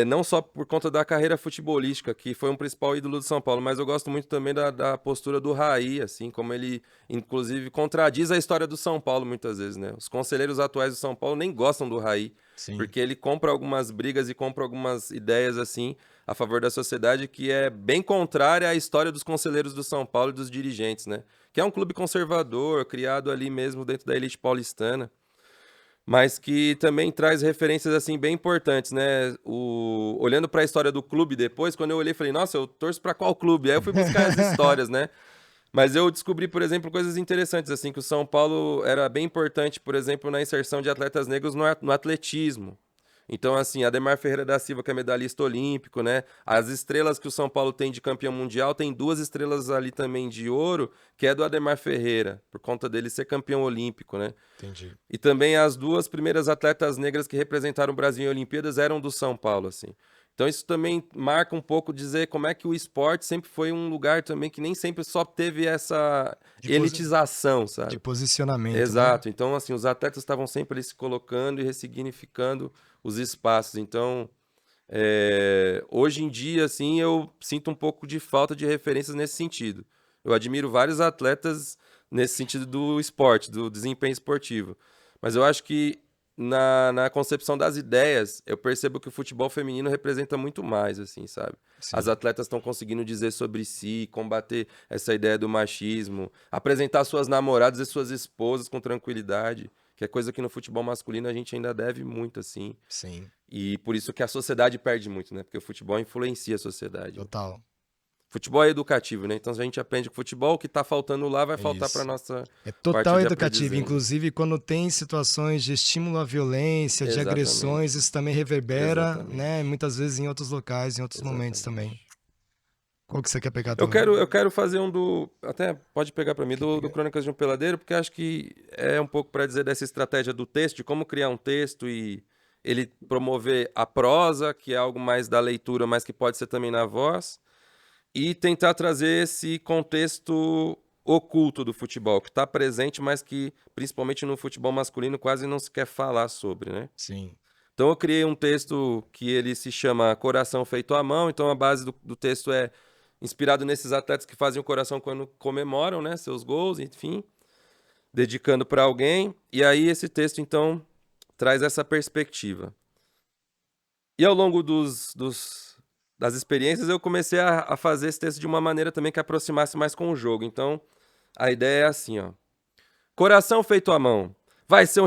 não só por conta da carreira futebolística, que foi um principal ídolo do São Paulo, mas eu gosto muito também da postura do Raí, assim, como ele, inclusive, contradiz a história do São Paulo muitas vezes, né? Os conselheiros atuais do São Paulo nem gostam do Raí, Sim. porque ele compra algumas brigas e compra algumas ideias, assim, a favor da sociedade, que é bem contrária à história dos conselheiros do São Paulo e dos dirigentes, né? Que é um clube conservador, criado ali mesmo dentro da elite paulistana, mas que também traz referências assim bem importantes, né? Olhando para a história do clube depois, quando eu olhei, falei, nossa, eu torço para qual clube? Aí eu fui buscar as histórias, né? Mas eu descobri, por exemplo, coisas interessantes, assim, que o São Paulo era bem importante, por exemplo, na inserção de atletas negros no atletismo. Então, assim, Ademar Ferreira da Silva, que é medalhista olímpico, né? As estrelas que o São Paulo tem de campeão mundial, tem 2 estrelas ali também de ouro, que é do Ademar Ferreira, por conta dele ser campeão olímpico, né? Entendi. E também as 2 primeiras atletas negras que representaram o Brasil em Olimpíadas eram do São Paulo, assim. Então isso também marca um pouco dizer como é que o esporte sempre foi um lugar também que nem sempre só teve essa De elitização, sabe? De posicionamento. Exato. Então, assim, os atletas estavam sempre ali se colocando e ressignificando os espaços. Então, hoje em dia, assim, eu sinto um pouco de falta de referências nesse sentido. Eu admiro vários atletas nesse sentido do esporte, do desempenho esportivo. Mas eu acho que na concepção das ideias, eu percebo que o futebol feminino representa muito mais, assim, sabe? Sim. As atletas estão conseguindo dizer sobre si, combater essa ideia do machismo, apresentar suas namoradas e suas esposas com tranquilidade, que é coisa que no futebol masculino a gente ainda deve muito, assim. Sim, E por isso que a sociedade perde muito, né? Porque o futebol influencia a sociedade. total. Futebol é educativo, né? Então, se a gente aprende com futebol, o que tá faltando lá vai faltar Isso. para nossa É parte total de educativo. aprendizagem. Inclusive, quando tem situações de estímulo à violência, de Exatamente. agressões, isso também reverbera, Exatamente. né? Muitas vezes em outros locais, em outros momentos também. Exatamente. Qual que você quer pegar Eu também? quero fazer um do. Até pode pegar para mim, do Crônicas de um Peladeiro, porque acho que é um pouco para dizer dessa estratégia do texto, de como criar um texto e ele promover a prosa, que é algo mais da leitura, mas que pode ser também na voz, e tentar trazer esse contexto oculto do futebol, que está presente, mas que, principalmente no futebol masculino, quase não se quer falar sobre, né? Sim. Então eu criei um texto que ele se chama Coração Feito à Mão, então a base do texto é inspirado nesses atletas que fazem o coração quando comemoram, né, seus gols, enfim, dedicando para alguém. E aí esse texto, então, traz essa perspectiva. E ao longo das experiências, eu comecei a fazer esse texto de uma maneira também que aproximasse mais com o jogo. Então, a ideia é assim, ó. Coração feito à mão. Vai ser um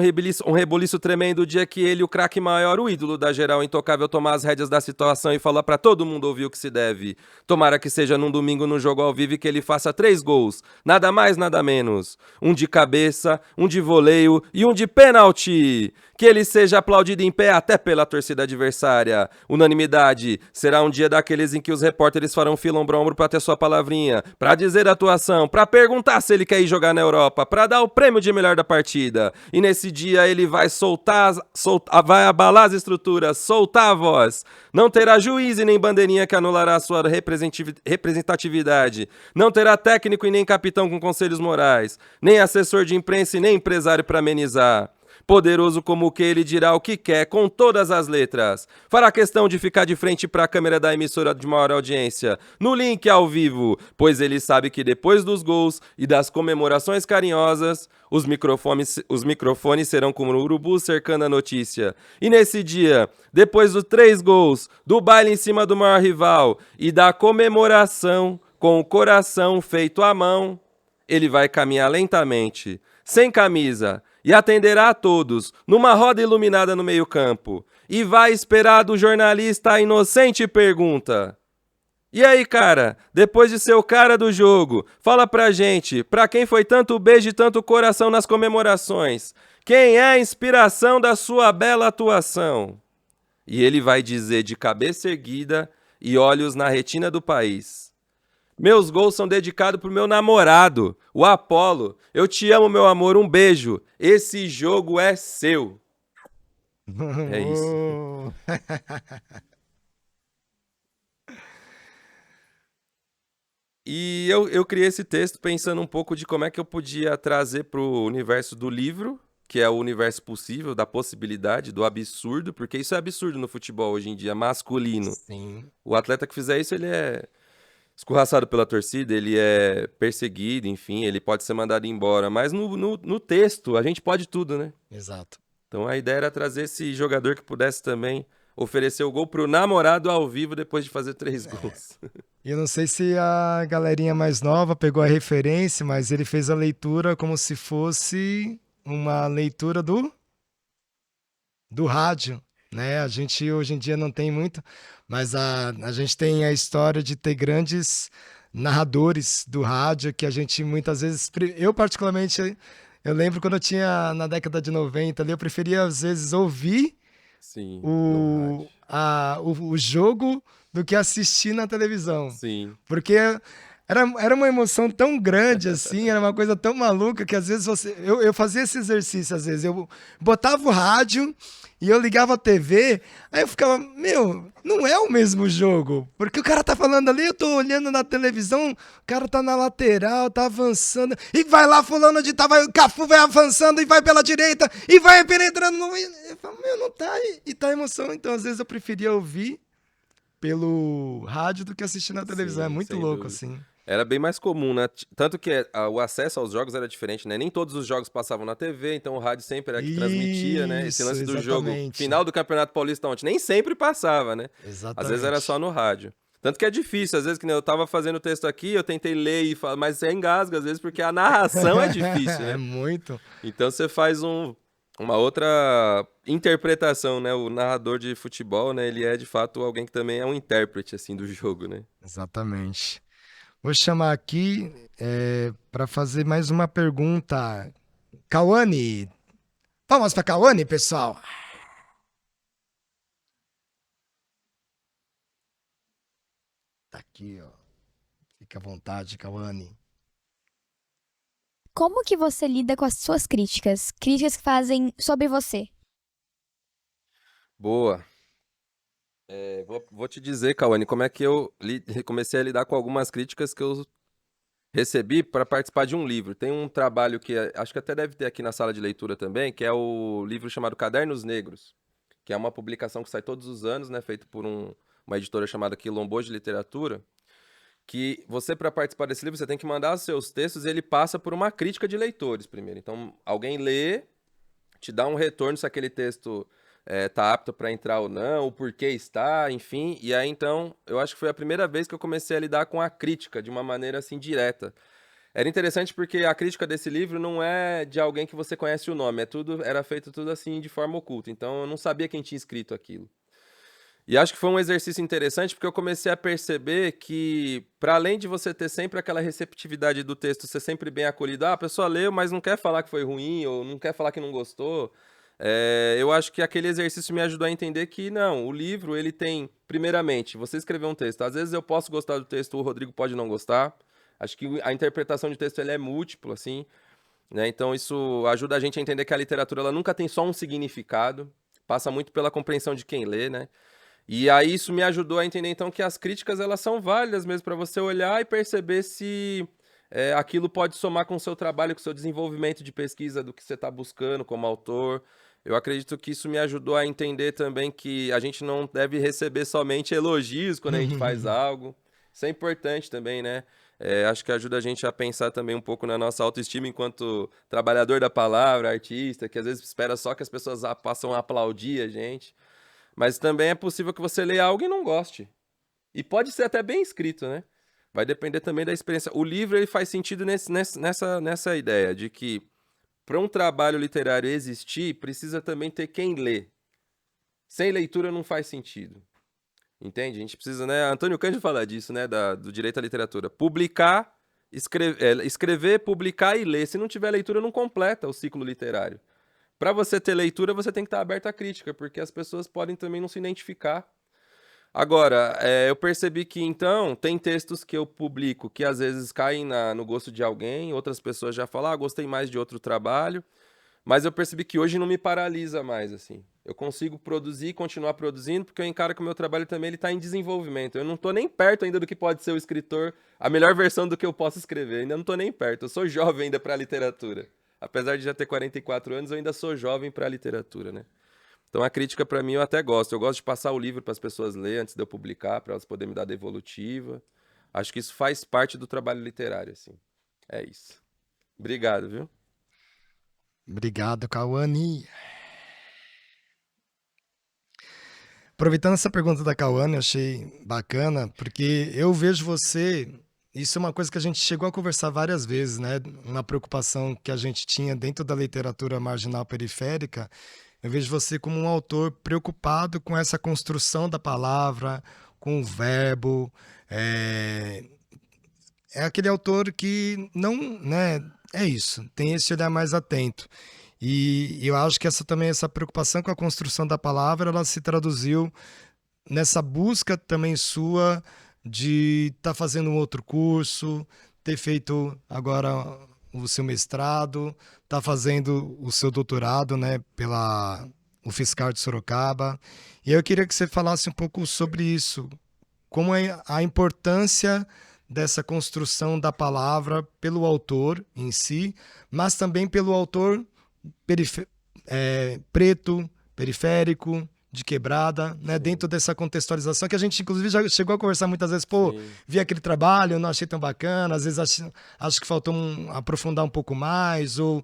rebuliço tremendo o dia que ele, o craque maior, o ídolo da geral intocável, tomar as rédeas da situação e falar pra todo mundo ouvir o que se deve. Tomara que seja num domingo no jogo ao vivo e que ele faça 3 gols. Nada mais, nada menos. Um de cabeça, um de voleio e um de pênalti. Que ele seja aplaudido em pé até pela torcida adversária. Unanimidade. Será um dia daqueles em que os repórteres farão fila ombro a ombro pra ter sua palavrinha, pra dizer a atuação, pra perguntar se ele quer ir jogar na Europa, pra dar o prêmio de melhor da partida. E nesse dia ele vai vai abalar as estruturas, soltar a voz. Não terá juiz e nem bandeirinha que anulará a sua representatividade. Não terá técnico e nem capitão com conselhos morais. Nem assessor de imprensa e nem empresário para amenizar. Poderoso como o que ele dirá o que quer com todas as letras. Fará questão de ficar de frente para a câmera da emissora de maior audiência, no link ao vivo, pois ele sabe que depois dos gols e das comemorações carinhosas, os microfones serão como um urubu cercando a notícia. E nesse dia, depois dos 3 gols, do baile em cima do maior rival e da comemoração com o coração feito à mão, ele vai caminhar lentamente, sem camisa, e atenderá a todos, numa roda iluminada no meio-campo. E vai esperar do jornalista a inocente pergunta. E aí, cara, depois de ser o cara do jogo, fala pra gente, pra quem foi tanto beijo e tanto coração nas comemorações? Quem é a inspiração da sua bela atuação? E ele vai dizer de cabeça erguida e olhos na retina do país. Meus gols são dedicados pro meu namorado, o Apolo. Eu te amo, meu amor, um beijo. Esse jogo é seu. É isso. E eu criei esse texto pensando um pouco de como é que eu podia trazer pro universo do livro, que é o universo possível, da possibilidade, do absurdo, porque isso é absurdo no futebol hoje em dia, masculino. Sim. O atleta que fizer isso, ele é escorraçado pela torcida, ele é perseguido, enfim, ele pode ser mandado embora. Mas no texto, a gente pode tudo, né? Exato. Então a ideia era trazer esse jogador que pudesse também oferecer o gol pro namorado ao vivo depois de fazer 3 gols. E eu não sei se a galerinha mais nova pegou a referência, mas ele fez a leitura como se fosse uma leitura do rádio, né? A gente hoje em dia não tem muito, mas a gente tem a história de ter grandes narradores do rádio que a gente muitas vezes, eu particularmente, eu lembro quando eu tinha na década de 90 ali, eu preferia às vezes ouvir Sim, o, o jogo do que assistir na televisão. sim. Porque era uma emoção tão grande assim, era uma coisa tão maluca que às vezes eu fazia esse exercício, às vezes eu botava o rádio e eu ligava a TV, aí eu ficava, meu, não é o mesmo jogo, porque o cara tá falando ali, eu tô olhando na televisão, o cara tá na lateral, tá avançando, e vai lá fulano de tal, o Cafu vai avançando e vai pela direita, e vai penetrando no... Eu falo, meu, não tá, e tá emoção, então às vezes eu preferia ouvir pelo rádio do que assistir na televisão, é Sim, muito sem louco dúvida. assim. Era bem mais comum, né? Tanto que o acesso aos jogos era diferente, né? Nem todos os jogos passavam na TV, então o rádio sempre era que transmitia, né? Esse Isso, lance do jogo exatamente. final do Campeonato Paulista ontem, nem sempre passava, né? Exatamente. Às vezes era só no rádio. Tanto que é difícil, às vezes que nem eu tava fazendo o texto aqui, eu tentei ler e falar, mas você engasga às vezes porque a narração é difícil, É né? muito. Então você faz uma outra interpretação, né? O narrador de futebol, né? Ele é de fato alguém que também é um intérprete assim do jogo, né? Exatamente. Vou chamar aqui para fazer mais uma pergunta. Cauane. Palmas para Cauane, pessoal. Tá aqui, ó. Fica à vontade, Cauane. Como que você lida com as suas críticas? Críticas que fazem sobre você. Boa. Vou te dizer, Cauane, como é que eu comecei a lidar com algumas críticas que eu recebi para participar de um livro. Tem um trabalho que acho que até deve ter aqui na sala de leitura também, que é o livro chamado Cadernos Negros, que é uma publicação que sai todos os anos, né, feito por uma editora chamada Quilombo de Literatura, que você, para participar desse livro, você tem que mandar os seus textos e ele passa por uma crítica de leitores primeiro. Então, alguém lê, te dá um retorno se aquele texto tá apto para entrar ou não, o porquê está, enfim. E aí, então, eu acho que foi a primeira vez que eu comecei a lidar com a crítica de uma maneira assim direta. Era interessante porque a crítica desse livro não é de alguém que você conhece o nome, era feito tudo assim de forma oculta. Então, eu não sabia quem tinha escrito aquilo. E acho que foi um exercício interessante porque eu comecei a perceber que, para além de você ter sempre aquela receptividade do texto ser sempre bem acolhido, a pessoa leu, mas não quer falar que foi ruim ou não quer falar que não gostou. Eu acho que aquele exercício me ajudou a entender que não, o livro ele tem, primeiramente, você escreveu um texto. Às vezes eu posso gostar do texto, o Rodrigo pode não gostar. Acho que a interpretação de texto ele é múltipla, assim, né? Então isso ajuda a gente a entender que a literatura ela nunca tem só um significado, passa muito pela compreensão de quem lê, né? E aí isso me ajudou a entender então que as críticas elas são válidas mesmo para você olhar e perceber se aquilo pode somar com o seu trabalho, com o seu desenvolvimento de pesquisa do que você está buscando como autor. Eu acredito que isso me ajudou a entender também que a gente não deve receber somente elogios quando a gente faz algo. Isso é importante também, né? Acho que ajuda a gente a pensar também um pouco na nossa autoestima enquanto trabalhador da palavra, artista, que às vezes espera só que as pessoas passam a aplaudir a gente. Mas também é possível que você leia algo e não goste. E pode ser até bem escrito, né? Vai depender também da experiência. O livro ele faz sentido nessa ideia de que para um trabalho literário existir, precisa também ter quem lê. Sem leitura não faz sentido. Entende? A gente precisa, né? Antônio Cândido fala disso, né? Do direito à literatura. Publicar, escrever, publicar e ler. Se não tiver leitura, não completa o ciclo literário. Para você ter leitura, você tem que estar aberto à crítica, porque as pessoas podem também não se identificar. Agora, eu percebi que, então, tem textos que eu publico que às vezes caem no gosto de alguém, outras pessoas já falam, gostei mais de outro trabalho, mas eu percebi que hoje não me paralisa mais, assim. Eu consigo produzir, continuar produzindo, porque eu encaro que o meu trabalho também está em desenvolvimento. Eu não estou nem perto ainda do que pode ser o escritor, a melhor versão do que eu posso escrever. Ainda não estou nem perto. Eu sou jovem ainda para a literatura. Apesar de já ter 44 anos, eu ainda sou jovem para a literatura, né? Então a crítica para mim eu até gosto. Eu gosto de passar o livro para as pessoas lerem antes de eu publicar, para elas poderem me dar devolutiva. Acho que isso faz parte do trabalho literário, assim. É isso. Obrigado, viu? Obrigado, Cauane. Aproveitando essa pergunta da Cauane, eu achei bacana, porque eu vejo você. Isso é uma coisa que a gente chegou a conversar várias vezes, né? Uma preocupação que a gente tinha dentro da literatura marginal periférica. Eu vejo você como um autor preocupado com essa construção da palavra, com o verbo. É aquele autor que não, né? É isso, tem esse olhar mais atento. E eu acho que essa preocupação com a construção da palavra, ela se traduziu nessa busca também sua de estar fazendo um outro curso, ter feito agora o seu mestrado, estar fazendo o seu doutorado, né, pela UFSCar de Sorocaba. E eu queria que você falasse um pouco sobre isso, como é a importância dessa construção da palavra pelo autor em si, mas também pelo autor preto, periférico, de quebrada, né? Dentro dessa contextualização que a gente, inclusive, já chegou a conversar muitas vezes, Sim. vi aquele trabalho, não achei tão bacana, às vezes acho que faltou aprofundar um pouco mais, ou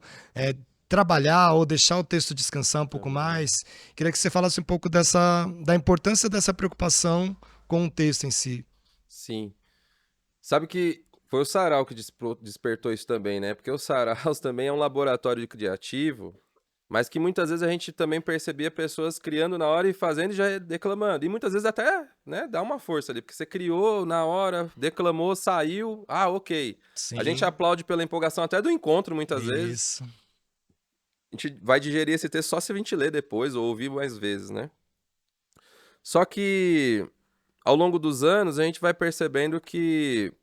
trabalhar, ou deixar o texto descansar um pouco mais. Queria que você falasse um pouco da importância dessa preocupação com o texto em si. Sim. Sabe que foi o Sarau que despertou isso também, né? Porque o Saraus também é um laboratório criativo mas que muitas vezes a gente também percebia pessoas criando na hora e fazendo e já declamando. E muitas vezes até, né, dá uma força ali, porque você criou na hora, declamou, saiu, ok. A gente Sim, aplaude pela empolgação até do encontro, muitas vezes. isso. A gente vai digerir esse texto só se a gente ler depois ou ouvir mais vezes, né? Só que ao longo dos anos a gente vai percebendo que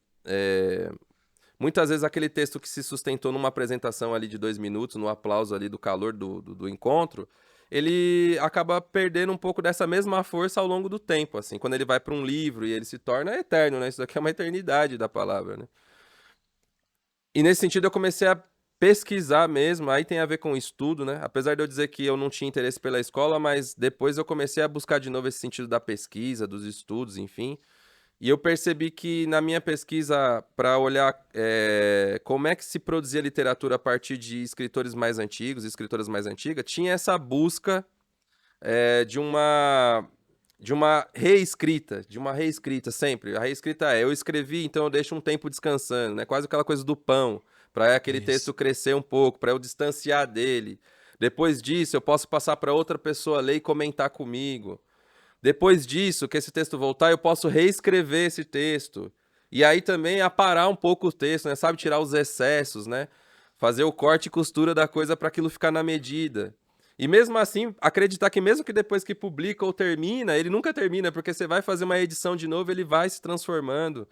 muitas vezes aquele texto que se sustentou numa apresentação ali de 2 minutos, no aplauso ali do calor do encontro, ele acaba perdendo um pouco dessa mesma força ao longo do tempo, assim, quando ele vai para um livro e ele se torna eterno, né? Isso daqui é uma eternidade da palavra, né? E nesse sentido eu comecei a pesquisar mesmo, aí tem a ver com estudo, né? Apesar de eu dizer que eu não tinha interesse pela escola, mas depois eu comecei a buscar de novo esse sentido da pesquisa, dos estudos, enfim. E eu percebi que na minha pesquisa, para olhar como é que se produzia literatura a partir de escritores mais antigos, escritoras mais antigas, tinha essa busca de uma reescrita sempre. A reescrita eu escrevi, então eu deixo um tempo descansando, né? Quase aquela coisa do pão, para aquele texto Isso. crescer um pouco, para eu distanciar dele. Depois disso, eu posso passar para outra pessoa ler e comentar comigo. Depois disso, que esse texto voltar, eu posso reescrever esse texto. E aí também aparar um pouco o texto, né? Sabe, tirar os excessos, né? Fazer o corte e costura da coisa para aquilo ficar na medida. E mesmo assim, acreditar que mesmo que depois que publica ou termina, ele nunca termina, porque você vai fazer uma edição de novo, ele vai se transformando.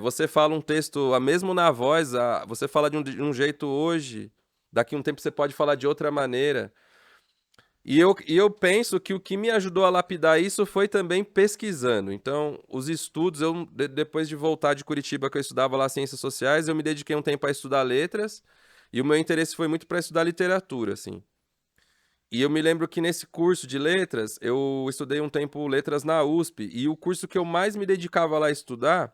Você fala um texto, mesmo na voz, você fala de um jeito hoje, daqui a um tempo você pode falar de outra maneira. E eu penso que o que me ajudou a lapidar isso foi também pesquisando. Então, os estudos, depois de voltar de Curitiba, que eu estudava lá Ciências Sociais, eu me dediquei um tempo a estudar letras, e o meu interesse foi muito para estudar literatura, assim. E eu me lembro que nesse curso de letras, eu estudei um tempo letras na USP, e o curso que eu mais me dedicava lá a estudar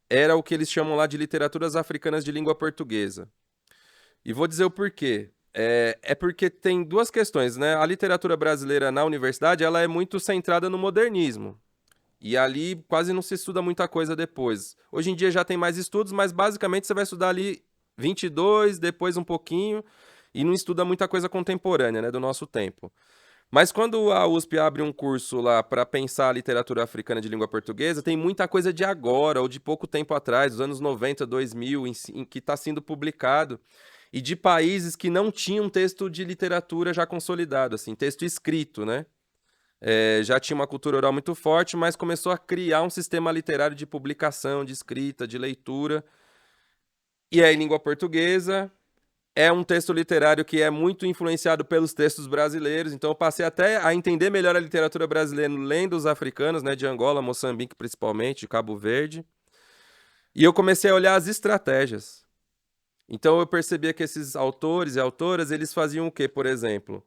era o que eles chamam lá de literaturas africanas de língua portuguesa. E vou dizer o porquê. É porque tem duas questões, né? A literatura brasileira na universidade, ela é muito centrada no modernismo. E ali quase não se estuda muita coisa depois. Hoje em dia já tem mais estudos, mas basicamente você vai estudar ali 22, depois um pouquinho, e não estuda muita coisa contemporânea, né, do nosso tempo. Mas quando a USP abre um curso lá para pensar a literatura africana de língua portuguesa, tem muita coisa de agora ou de pouco tempo atrás, dos anos 90, 2000, em que está sendo publicado e de países que não tinham texto de literatura já consolidado, assim, texto escrito, né? Já tinha uma cultura oral muito forte, mas começou a criar um sistema literário de publicação, de escrita, de leitura. E é em língua portuguesa, é um texto literário que é muito influenciado pelos textos brasileiros, então eu passei até a entender melhor a literatura brasileira lendo os africanos, né, de Angola, Moçambique principalmente, de Cabo Verde. E eu comecei a olhar as estratégias. Então eu percebia que esses autores e autoras, eles faziam o quê, por exemplo?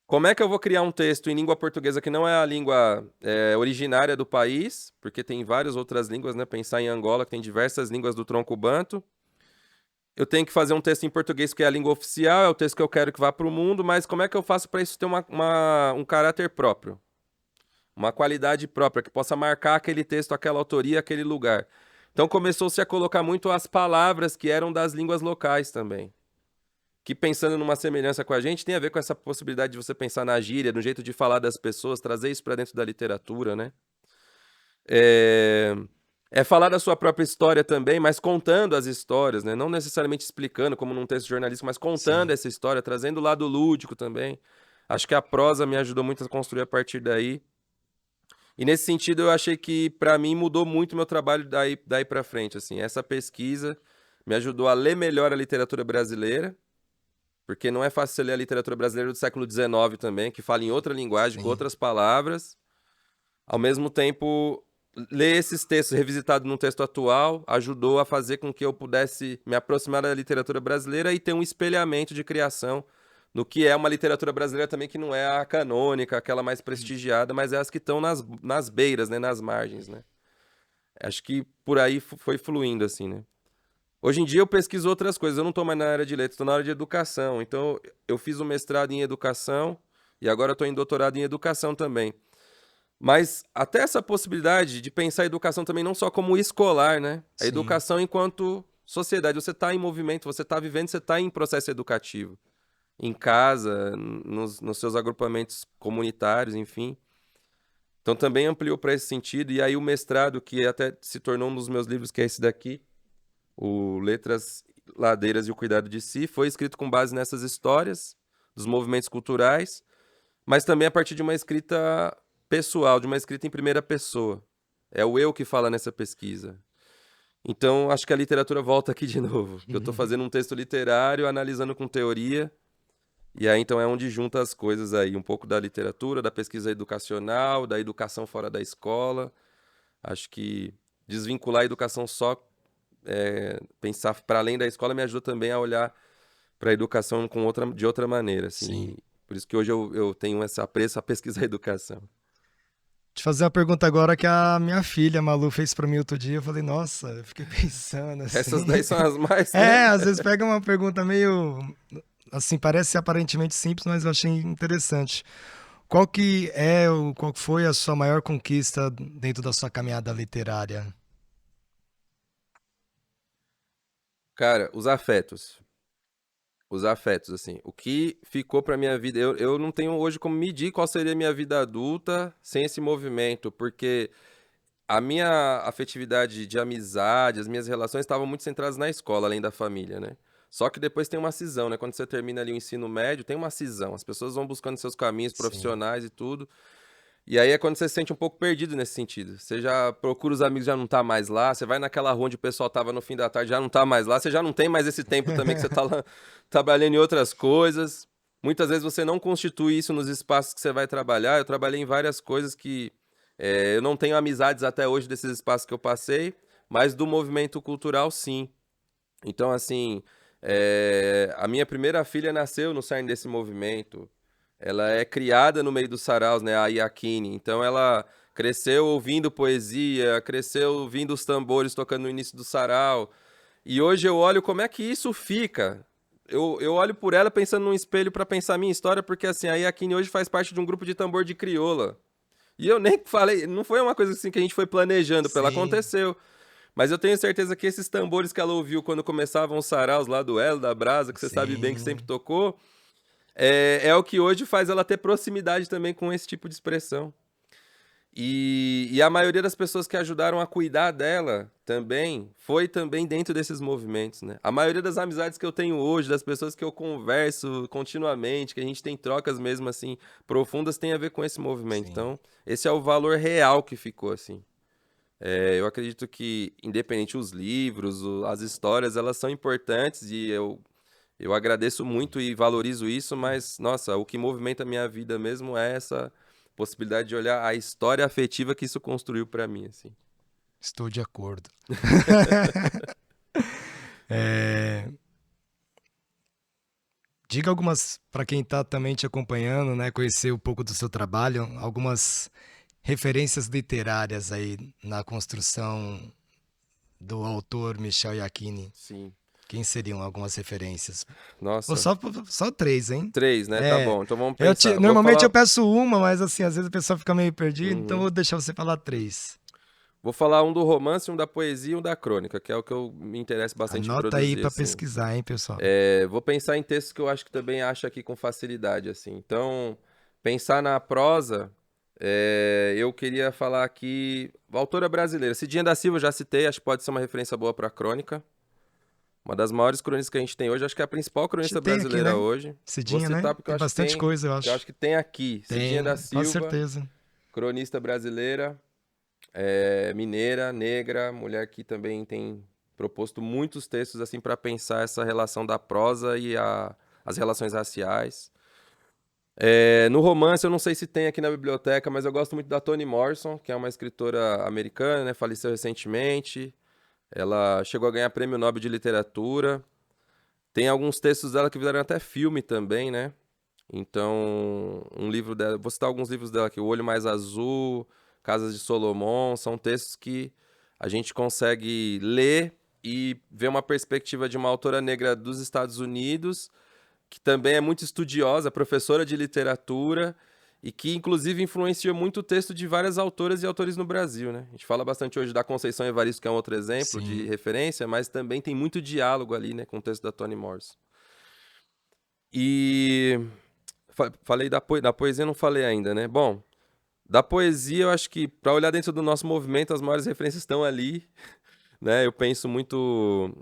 Como é que eu vou criar um texto em língua portuguesa que não é a língua originária do país? Porque tem várias outras línguas, né? Pensar em Angola, que tem diversas línguas do tronco banto. Eu tenho que fazer um texto em português que é a língua oficial, é o texto que eu quero que vá para o mundo, mas como é que eu faço para isso ter um caráter próprio? Uma qualidade própria, que possa marcar aquele texto, aquela autoria, aquele lugar. Então começou-se a colocar muito as palavras que eram das línguas locais também. Que pensando numa semelhança com a gente, tem a ver com essa possibilidade de você pensar na gíria, no jeito de falar das pessoas, trazer isso para dentro da literatura, né? É falar da sua própria história também, mas contando as histórias, né? Não necessariamente explicando, como num texto jornalístico, mas contando Sim. essa história, trazendo o lado lúdico também. Acho que a prosa me ajudou muito a construir a partir daí. E nesse sentido, eu achei que, para mim, mudou muito meu trabalho daí para frente, assim. Essa pesquisa me ajudou a ler melhor a literatura brasileira, porque não é fácil você ler a literatura brasileira do século XIX também, que fala em outra linguagem, com Sim. outras palavras. Ao mesmo tempo, ler esses textos revisitados num texto atual ajudou a fazer com que eu pudesse me aproximar da literatura brasileira e ter um espelhamento de criação no que é uma literatura brasileira também que não é a canônica, aquela mais prestigiada, mas é as que estão nas beiras, né, nas margens, né? Acho que por aí foi fluindo, assim, né? Hoje em dia eu pesquiso outras coisas, eu não estou mais na área de letras, estou na área de educação. Então eu fiz um mestrado em educação e agora estou em doutorado em educação também. Mas até essa possibilidade de pensar a educação também não só como escolar, né? A Sim. educação enquanto sociedade. Você está em movimento, você está vivendo, você está em processo educativo. em casa, nos seus agrupamentos comunitários, enfim. Então também ampliou para esse sentido. E aí o mestrado, que até se tornou um dos meus livros, que é esse daqui, o Letras, Ladeiras e o Cuidado de Si, foi escrito com base nessas histórias dos movimentos culturais, mas também a partir de uma escrita pessoal, de uma escrita em primeira pessoa. É o eu que fala nessa pesquisa. Então, acho que a literatura volta aqui de novo. Eu estou fazendo um texto literário, analisando com teoria, e aí então é onde junta as coisas aí, um pouco da literatura, da pesquisa educacional, da educação fora da escola. Acho que desvincular a educação só, pensar para além da escola me ajuda também a olhar para a educação de outra maneira, assim. Sim. Por isso que hoje eu tenho esse apreço a pesquisar a educação. Te fazer uma pergunta agora que a minha filha, Malu, fez pra mim outro dia. Eu falei, nossa, eu fiquei pensando assim. Essas daí são as mais... Às vezes pega uma pergunta meio, assim, parece aparentemente simples, mas eu achei interessante. Qual foi a sua maior conquista dentro da sua caminhada literária? Cara, os afetos. Os afetos, assim. O que ficou pra minha vida... Eu não tenho hoje como medir qual seria a minha vida adulta sem esse movimento, porque a minha afetividade de amizade, as minhas relações estavam muito centradas na escola, além da família, né? Só que depois tem uma cisão, né? Quando você termina ali o ensino médio, tem uma cisão. As pessoas vão buscando seus caminhos Sim. profissionais e tudo. E aí é quando você se sente um pouco perdido nesse sentido. Você já procura os amigos, já não tá mais lá. Você vai naquela rua onde o pessoal tava no fim da tarde, já não tá mais lá. Você já não tem mais esse tempo também que você tá lá trabalhando em outras coisas. Muitas vezes você não constitui isso nos espaços que você vai trabalhar. Eu trabalhei em várias coisas que eu não tenho amizades até hoje desses espaços que eu passei, mas do movimento cultural, sim. Então, assim, a minha primeira filha nasceu no cerne desse movimento. Ela é criada no meio dos saraus, né, a Iakine. Então ela cresceu ouvindo poesia, cresceu ouvindo os tambores tocando no início do sarau. E hoje eu olho como é que isso fica. Eu olho por ela pensando num espelho para pensar a minha história, porque assim, a Iakine hoje faz parte de um grupo de tambor de crioula. E eu nem falei, não foi uma coisa assim que a gente foi planejando, ela Sim. aconteceu. Mas eu tenho certeza que esses tambores que ela ouviu quando começavam os saraus lá do Elo, da Brasa, que você sabe bem que Sim. sempre tocou, é o que hoje faz ela ter proximidade também com esse tipo de expressão. E a maioria das pessoas que ajudaram a cuidar dela também foi também dentro desses movimentos, né? A maioria das amizades que eu tenho hoje, das pessoas que eu converso continuamente, que a gente tem trocas mesmo assim profundas, tem a ver com esse movimento. Sim. Então, esse é o valor real que ficou assim. Eu acredito que, independente os livros, as histórias, elas são importantes e eu agradeço muito e valorizo isso, mas, nossa, o que movimenta a minha vida mesmo é essa possibilidade de olhar a história afetiva que isso construiu pra mim, assim. Estou de acordo. É, Diga algumas, para quem está também te acompanhando, né, conhecer um pouco do seu trabalho, algumas referências literárias aí na construção do autor Michel Iacchini. Sim. Quem seriam algumas referências? Nossa. Ou só 3, hein? 3, né? Tá bom. Então vamos Eu pensar. normalmente eu peço uma, mas assim, às vezes a pessoa fica meio perdida, então eu vou deixar você falar 3. Vou falar um do romance, um da poesia e um da crônica, que é o que eu me interesso bastante em Anota produzir, aí para assim. pesquisar, hein, pessoal? Vou pensar em textos que eu acho que também acho aqui com facilidade, assim. Então, pensar na prosa, eu queria falar aqui, autora brasileira, Cidinha da Silva, já citei, acho que pode ser uma referência boa para a crônica. Uma das maiores cronistas que a gente tem hoje, acho que é a principal cronista Tem aqui, brasileira né? hoje. Cidinha, Vou citar né? porque Tem bastante coisa, eu acho. eu acho que tem aqui. Cidinha da Com Silva, certeza. cronista brasileira, mineira, negra, mulher que também tem proposto muitos textos assim para pensar essa relação da prosa e as relações raciais. No romance, eu não sei se tem aqui na biblioteca, mas eu gosto muito da Toni Morrison, que é uma escritora americana, né? Faleceu recentemente. Ela chegou a ganhar prêmio Nobel de Literatura. Tem alguns textos dela que viraram até filme também, né? Então, um livro dela, vou citar alguns livros dela aqui, O Olho Mais Azul, Casas de Solomon, são textos que a gente consegue ler e ver uma perspectiva de uma autora negra dos Estados Unidos, que também é muito estudiosa, professora de literatura, e que inclusive influenciou muito o texto de várias autoras e autores no Brasil, né? A gente fala bastante hoje da Conceição Evaristo, que é um outro exemplo de referência, mas também tem muito diálogo ali, né, com o texto da Toni Morrison. E falei da poesia, não falei ainda, né? Bom, da poesia, eu acho que para olhar dentro do nosso movimento, as maiores referências estão ali, né? Eu penso muito,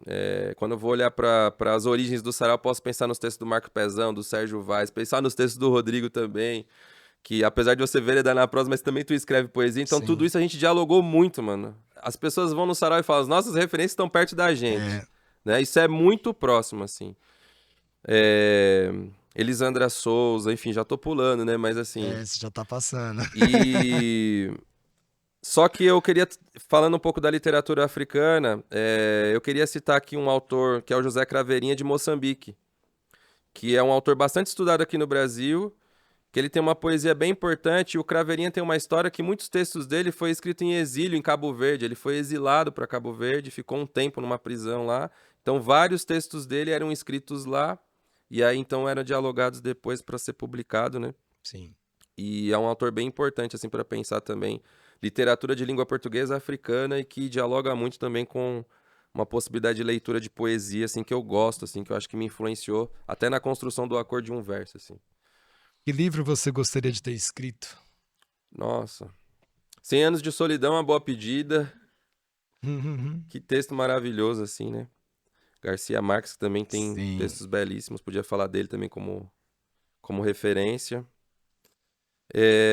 quando eu vou olhar para as origens do sarau, eu posso pensar nos textos do Marco Pezão, do Sérgio Vaz, pensar nos textos do Rodrigo também, que apesar de você veredar na prosa, mas também tu escreve poesia, então tudo Sim. isso a gente dialogou muito, mano. As pessoas vão no sarau e falam, as nossas referências estão perto da gente, É, né? Isso é muito próximo, assim. É, Elisandra Souza, enfim, já tô pulando, né? Mas assim. você já tá passando. E. Só que eu queria, falando um pouco da literatura africana, eu queria citar aqui um autor que é o José Craveirinha de Moçambique, que é um autor bastante estudado aqui no Brasil, que ele tem uma poesia bem importante. E o Craveirinha tem uma história que muitos textos dele foi escrito em exílio em Cabo Verde. Ele foi exilado para Cabo Verde, ficou um tempo numa prisão lá. Então, vários textos dele eram escritos lá. E aí, então, eram dialogados depois para ser publicado, né? Sim. E é um autor bem importante, assim, para pensar também literatura de língua portuguesa africana e que dialoga muito também com uma possibilidade de leitura de poesia, assim, que eu gosto, assim, que eu acho que me influenciou até na construção do acordo de um verso, assim. Que livro você gostaria de ter escrito? Nossa. 100 anos de solidão, uma boa pedida. Que texto maravilhoso, assim, né? Garcia Marques, que também tem Sim. textos belíssimos, podia falar dele também como referência.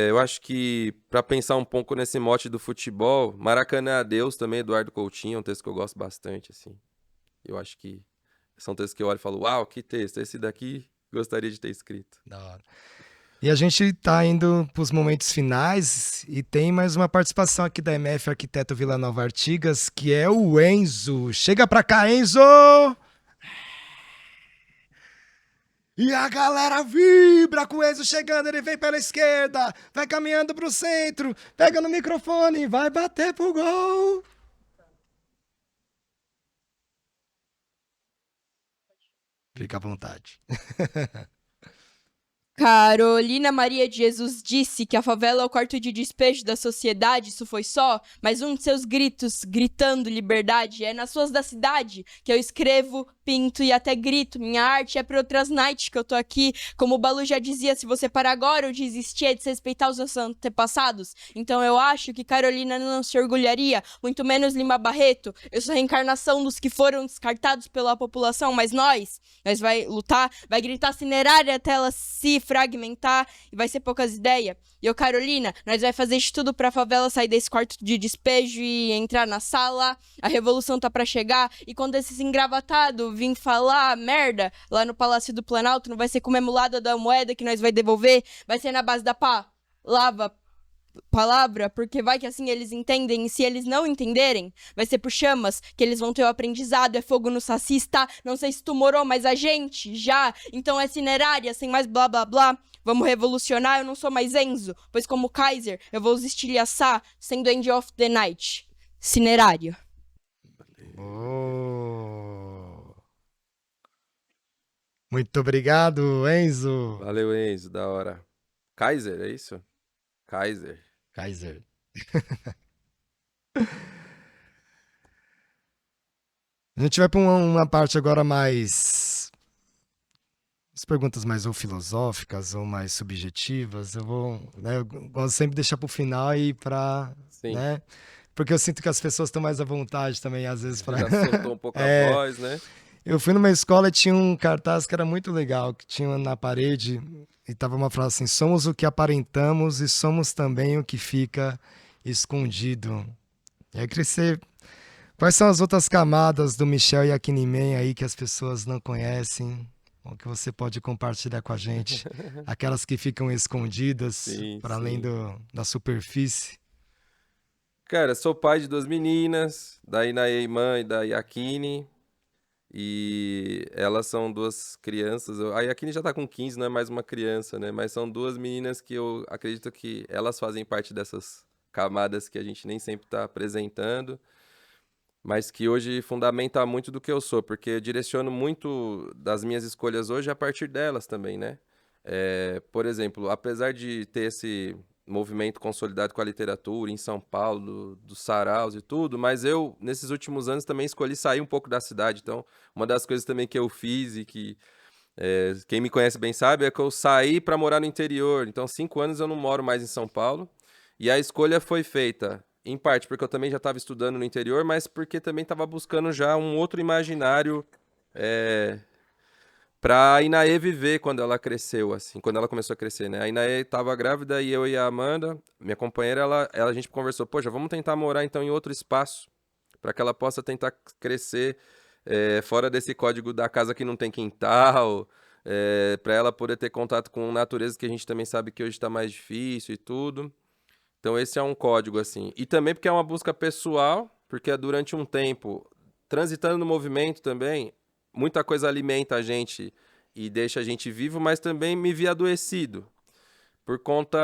Eu acho que, para pensar um pouco nesse mote do futebol, Maracanã a Deus também, Eduardo Coutinho, é um texto que eu gosto bastante, assim. Eu acho que são textos que eu olho e falo, uau, que texto, esse daqui gostaria de ter escrito. Da hora. E a gente tá indo pros momentos finais e tem mais uma participação aqui da MF Arquiteto Vila Nova Artigas, que é o Enzo. Chega pra cá, Enzo! E a galera vibra com o Enzo chegando, ele vem pela esquerda, vai caminhando pro centro, pega no microfone, vai bater pro gol. Fica à vontade. Carolina Maria de Jesus disse que a favela é o quarto de despejo da sociedade, isso foi só, mas um de seus gritos, gritando liberdade, é nas suas da cidade, que eu escrevo, pinto e até grito. Minha arte é para outras nights que eu tô aqui. Como o Balu já dizia, se você parar agora ou desistir é desrespeitar os seus antepassados. Então eu acho que Carolina não se orgulharia, muito menos Lima Barreto. Eu sou a reencarnação dos que foram descartados pela população, mas nós vai lutar, vai gritar cinerária até ela se fragmentar e vai ser poucas ideias. E eu, Carolina, nós vai fazer de tudo pra favela sair desse quarto de despejo e entrar na sala. A revolução tá pra chegar e quando esses engravatados vim falar merda lá no Palácio do Planalto, não vai ser como emulada da moeda que nós vai devolver, vai ser na base da palavra, porque vai que assim eles entendem, e se eles não entenderem, vai ser por chamas que eles vão ter o aprendizado, é fogo no sacista, não sei se tu morou, mas a gente já, então é cinerária, sem mais blá blá blá, vamos revolucionar, eu não sou mais Enzo, pois como Kaiser, eu vou os estilhaçar, sendo End of the Night, cinerário. Oh. Muito obrigado, Enzo. Valeu, Enzo, da hora. Kaiser, é isso? Kaiser. A gente vai para uma parte agora mais. As perguntas mais ou filosóficas ou mais subjetivas. Eu gosto sempre de deixar para o final e para. Sim. Né? Porque eu sinto que as pessoas estão mais à vontade também, às vezes. Já soltou um pouco a voz, né? Eu fui numa escola e tinha um cartaz que era muito legal, que tinha na parede e tava uma frase assim: somos o que aparentamos e somos também o que fica escondido. E aí crescer. Quais são as outras camadas do Michel Yakinimen aí que as pessoas não conhecem? Ou que você pode compartilhar com a gente? Aquelas que ficam escondidas Sim, para além da superfície. Cara, sou pai de 2 meninas, da Inaeimã e da Yakini. E elas são 2 crianças. A Yakini já tá com 15, não é mais uma criança, né? Mas são 2 meninas que eu acredito que elas fazem parte dessas camadas que a gente nem sempre tá apresentando, mas que hoje fundamenta muito do que eu sou, porque eu direciono muito das minhas escolhas hoje a partir delas também, né? Por exemplo, apesar de ter esse movimento consolidado com a literatura em São Paulo, dos saraus e tudo, mas eu, nesses últimos anos, também escolhi sair um pouco da cidade. Então, uma das coisas também que eu fiz e que Quem me conhece bem sabe, é que eu saí para morar no interior. Então, 5 anos eu não moro mais em São Paulo. E a escolha foi feita, em parte, porque eu também já estava estudando no interior, mas porque também estava buscando já um outro imaginário para a Inaê viver quando ela cresceu, assim, quando ela começou a crescer, né? A Inaê estava grávida e eu e a Amanda, minha companheira, a gente conversou, poxa, vamos tentar morar então em outro espaço, para que ela possa tentar crescer fora desse código da casa que não tem quintal, para ela poder ter contato com natureza que a gente também sabe que hoje está mais difícil e tudo. Então esse é um código, assim. E também porque é uma busca pessoal, porque durante um tempo, transitando no movimento também, muita coisa alimenta a gente e deixa a gente vivo, mas também me vi adoecido. Por conta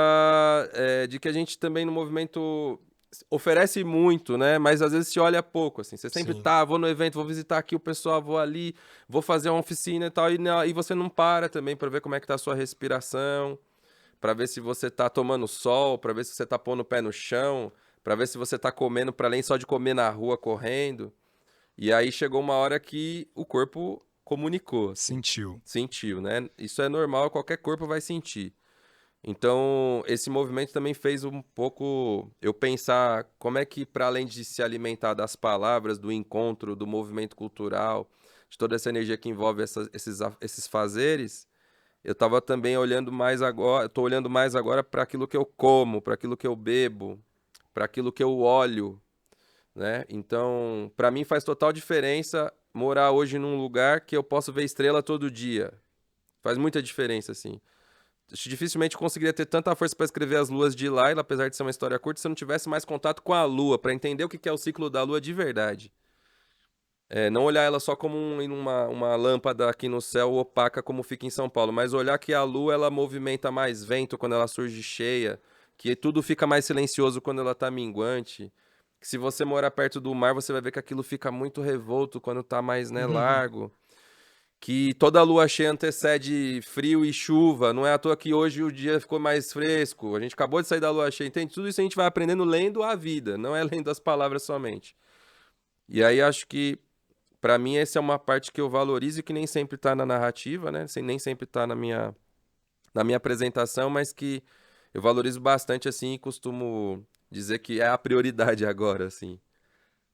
de que a gente também no movimento oferece muito, né? Mas às vezes se olha pouco, assim. Você sempre Sim. vou no evento, vou visitar aqui o pessoal, vou ali, vou fazer uma oficina e tal, e você não para também para ver como é que tá a sua respiração, para ver se você tá tomando sol, para ver se você tá pondo o pé no chão, para ver se você tá comendo para além só de comer na rua correndo. E aí chegou uma hora que o corpo comunicou, assim, Sentiu. sentiu, né? Isso é normal, qualquer corpo vai sentir. Então, esse movimento também fez um pouco eu pensar como é que, para além de se alimentar das palavras, do encontro, do movimento cultural, de toda essa energia que envolve esses fazeres, eu estava também olhando mais agora, estou olhando mais agora para aquilo que eu como, para aquilo que eu bebo, para aquilo que eu olho, né? Então, para mim faz total diferença morar hoje num lugar que eu posso ver estrela todo dia. Faz muita diferença, assim. Dificilmente eu conseguiria ter tanta força para escrever as luas de Laila, apesar de ser uma história curta, se eu não tivesse mais contato com a lua, para entender o que é o ciclo da lua de verdade. Não olhar ela só como uma lâmpada aqui no céu opaca como fica em São Paulo, mas olhar que a lua ela movimenta mais vento quando ela surge cheia, que tudo fica mais silencioso quando ela tá minguante, que se você morar perto do mar, você vai ver que aquilo fica muito revolto quando tá mais, né, largo, que toda lua cheia antecede frio e chuva, não é à toa que hoje o dia ficou mais fresco, a gente acabou de sair da lua cheia, entende? Tudo isso a gente vai aprendendo lendo a vida, não é lendo as palavras somente. E aí acho que pra mim, essa é uma parte que eu valorizo e que nem sempre tá na narrativa, né? Nem sempre tá na minha apresentação, mas que eu valorizo bastante, assim, e costumo dizer que é a prioridade agora, assim.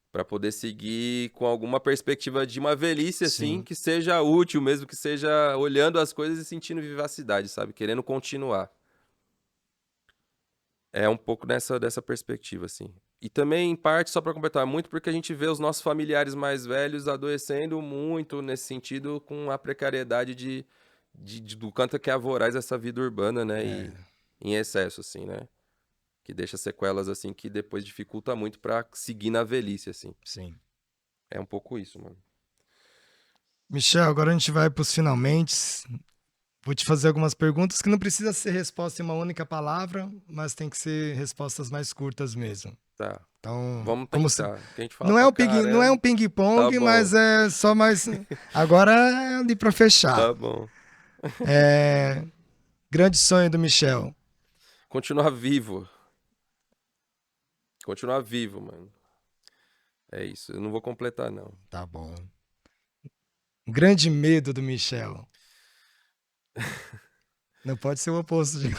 Pra poder seguir com alguma perspectiva de uma velhice, assim, Sim. que seja útil, mesmo que seja olhando as coisas e sentindo vivacidade, sabe? Querendo continuar. É um pouco dessa perspectiva, assim. E também, em parte, só para completar, muito porque a gente vê os nossos familiares mais velhos adoecendo muito nesse sentido com a precariedade do quanto que é voraz essa vida urbana, né? E em excesso, assim, né? Que deixa sequelas, assim, que depois dificulta muito para seguir na velhice, assim. Sim. É um pouco isso, mano. Michel, agora a gente vai para os finalmente. Vou te fazer algumas perguntas que não precisa ser resposta em uma única palavra, mas tem que ser respostas mais curtas mesmo. Tá. Então, Vamos como se... tentar. Que a gente fala não é pra um ping, não é caramba. um ping-pong, Tá bom. mas é só mais. Agora é ali para fechar. Tá bom. Grande sonho do Michel. Continuar vivo. Continuar vivo, mano. É isso. Eu não vou completar, não. Tá bom. Grande medo do Michel. Não pode ser o oposto de...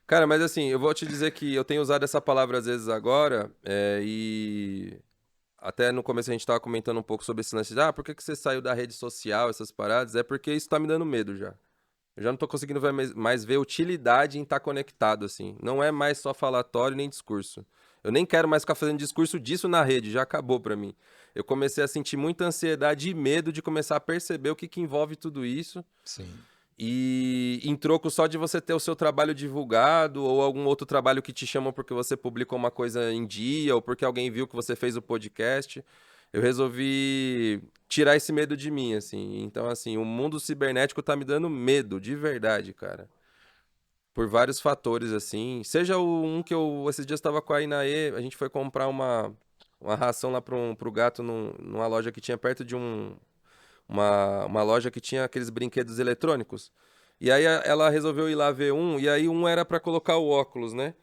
Cara, mas assim, eu vou te dizer que eu tenho usado essa palavra às vezes agora, e até no começo a gente tava comentando um pouco sobre esse lance de, por que você saiu da rede social, essas paradas? É porque isso tá me dando medo já. Eu já não tô conseguindo mais ver utilidade em estar conectado, assim. Não é mais só falatório nem discurso. Eu nem quero mais ficar fazendo discurso disso na rede, já acabou pra mim. Eu comecei a sentir muita ansiedade e medo de começar a perceber o que envolve tudo isso. Sim. E em troco só de você ter o seu trabalho divulgado ou algum outro trabalho que te chamam porque você publicou uma coisa em dia ou porque alguém viu que você fez o podcast, eu resolvi tirar esse medo de mim, assim. Então, assim, o mundo cibernético tá me dando medo, de verdade, cara. Por vários fatores, assim. Seja um que eu, esses dias estava com a Inaê, a gente foi comprar uma ração lá pro gato numa loja que tinha perto de uma loja que tinha aqueles brinquedos eletrônicos. E aí ela resolveu ir lá ver um, e aí um era pra colocar o óculos, né?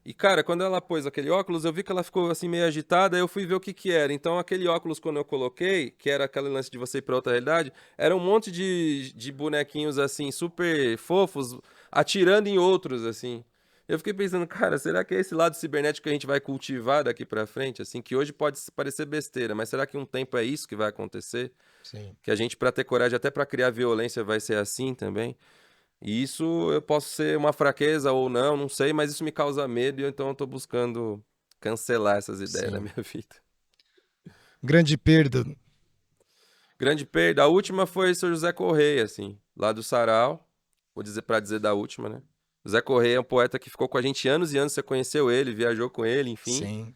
E, cara, quando ela pôs aquele óculos, eu vi que ela ficou assim meio agitada, aí eu fui ver o que que era. Então, aquele óculos, quando eu coloquei, que era aquele lance de você ir pra outra realidade, era um monte de bonequinhos, assim, super fofos, atirando em outros, assim. Eu fiquei pensando, cara, será que é esse lado cibernético que a gente vai cultivar daqui pra frente, assim, que hoje pode parecer besteira, mas será que um tempo é isso que vai acontecer? Sim. Que a gente, pra ter coragem até pra criar violência, vai ser assim também? E isso eu posso ser uma fraqueza ou não, não sei, mas isso me causa medo e então eu tô buscando cancelar essas ideias na Sim. minha vida. Grande perda. Grande perda. A última foi o Sr. José Correia, assim, lá do Sarau. Vou dizer para dizer da última, né? José Correia é um poeta que ficou com a gente anos e anos, você conheceu ele, viajou com ele, enfim. Sim.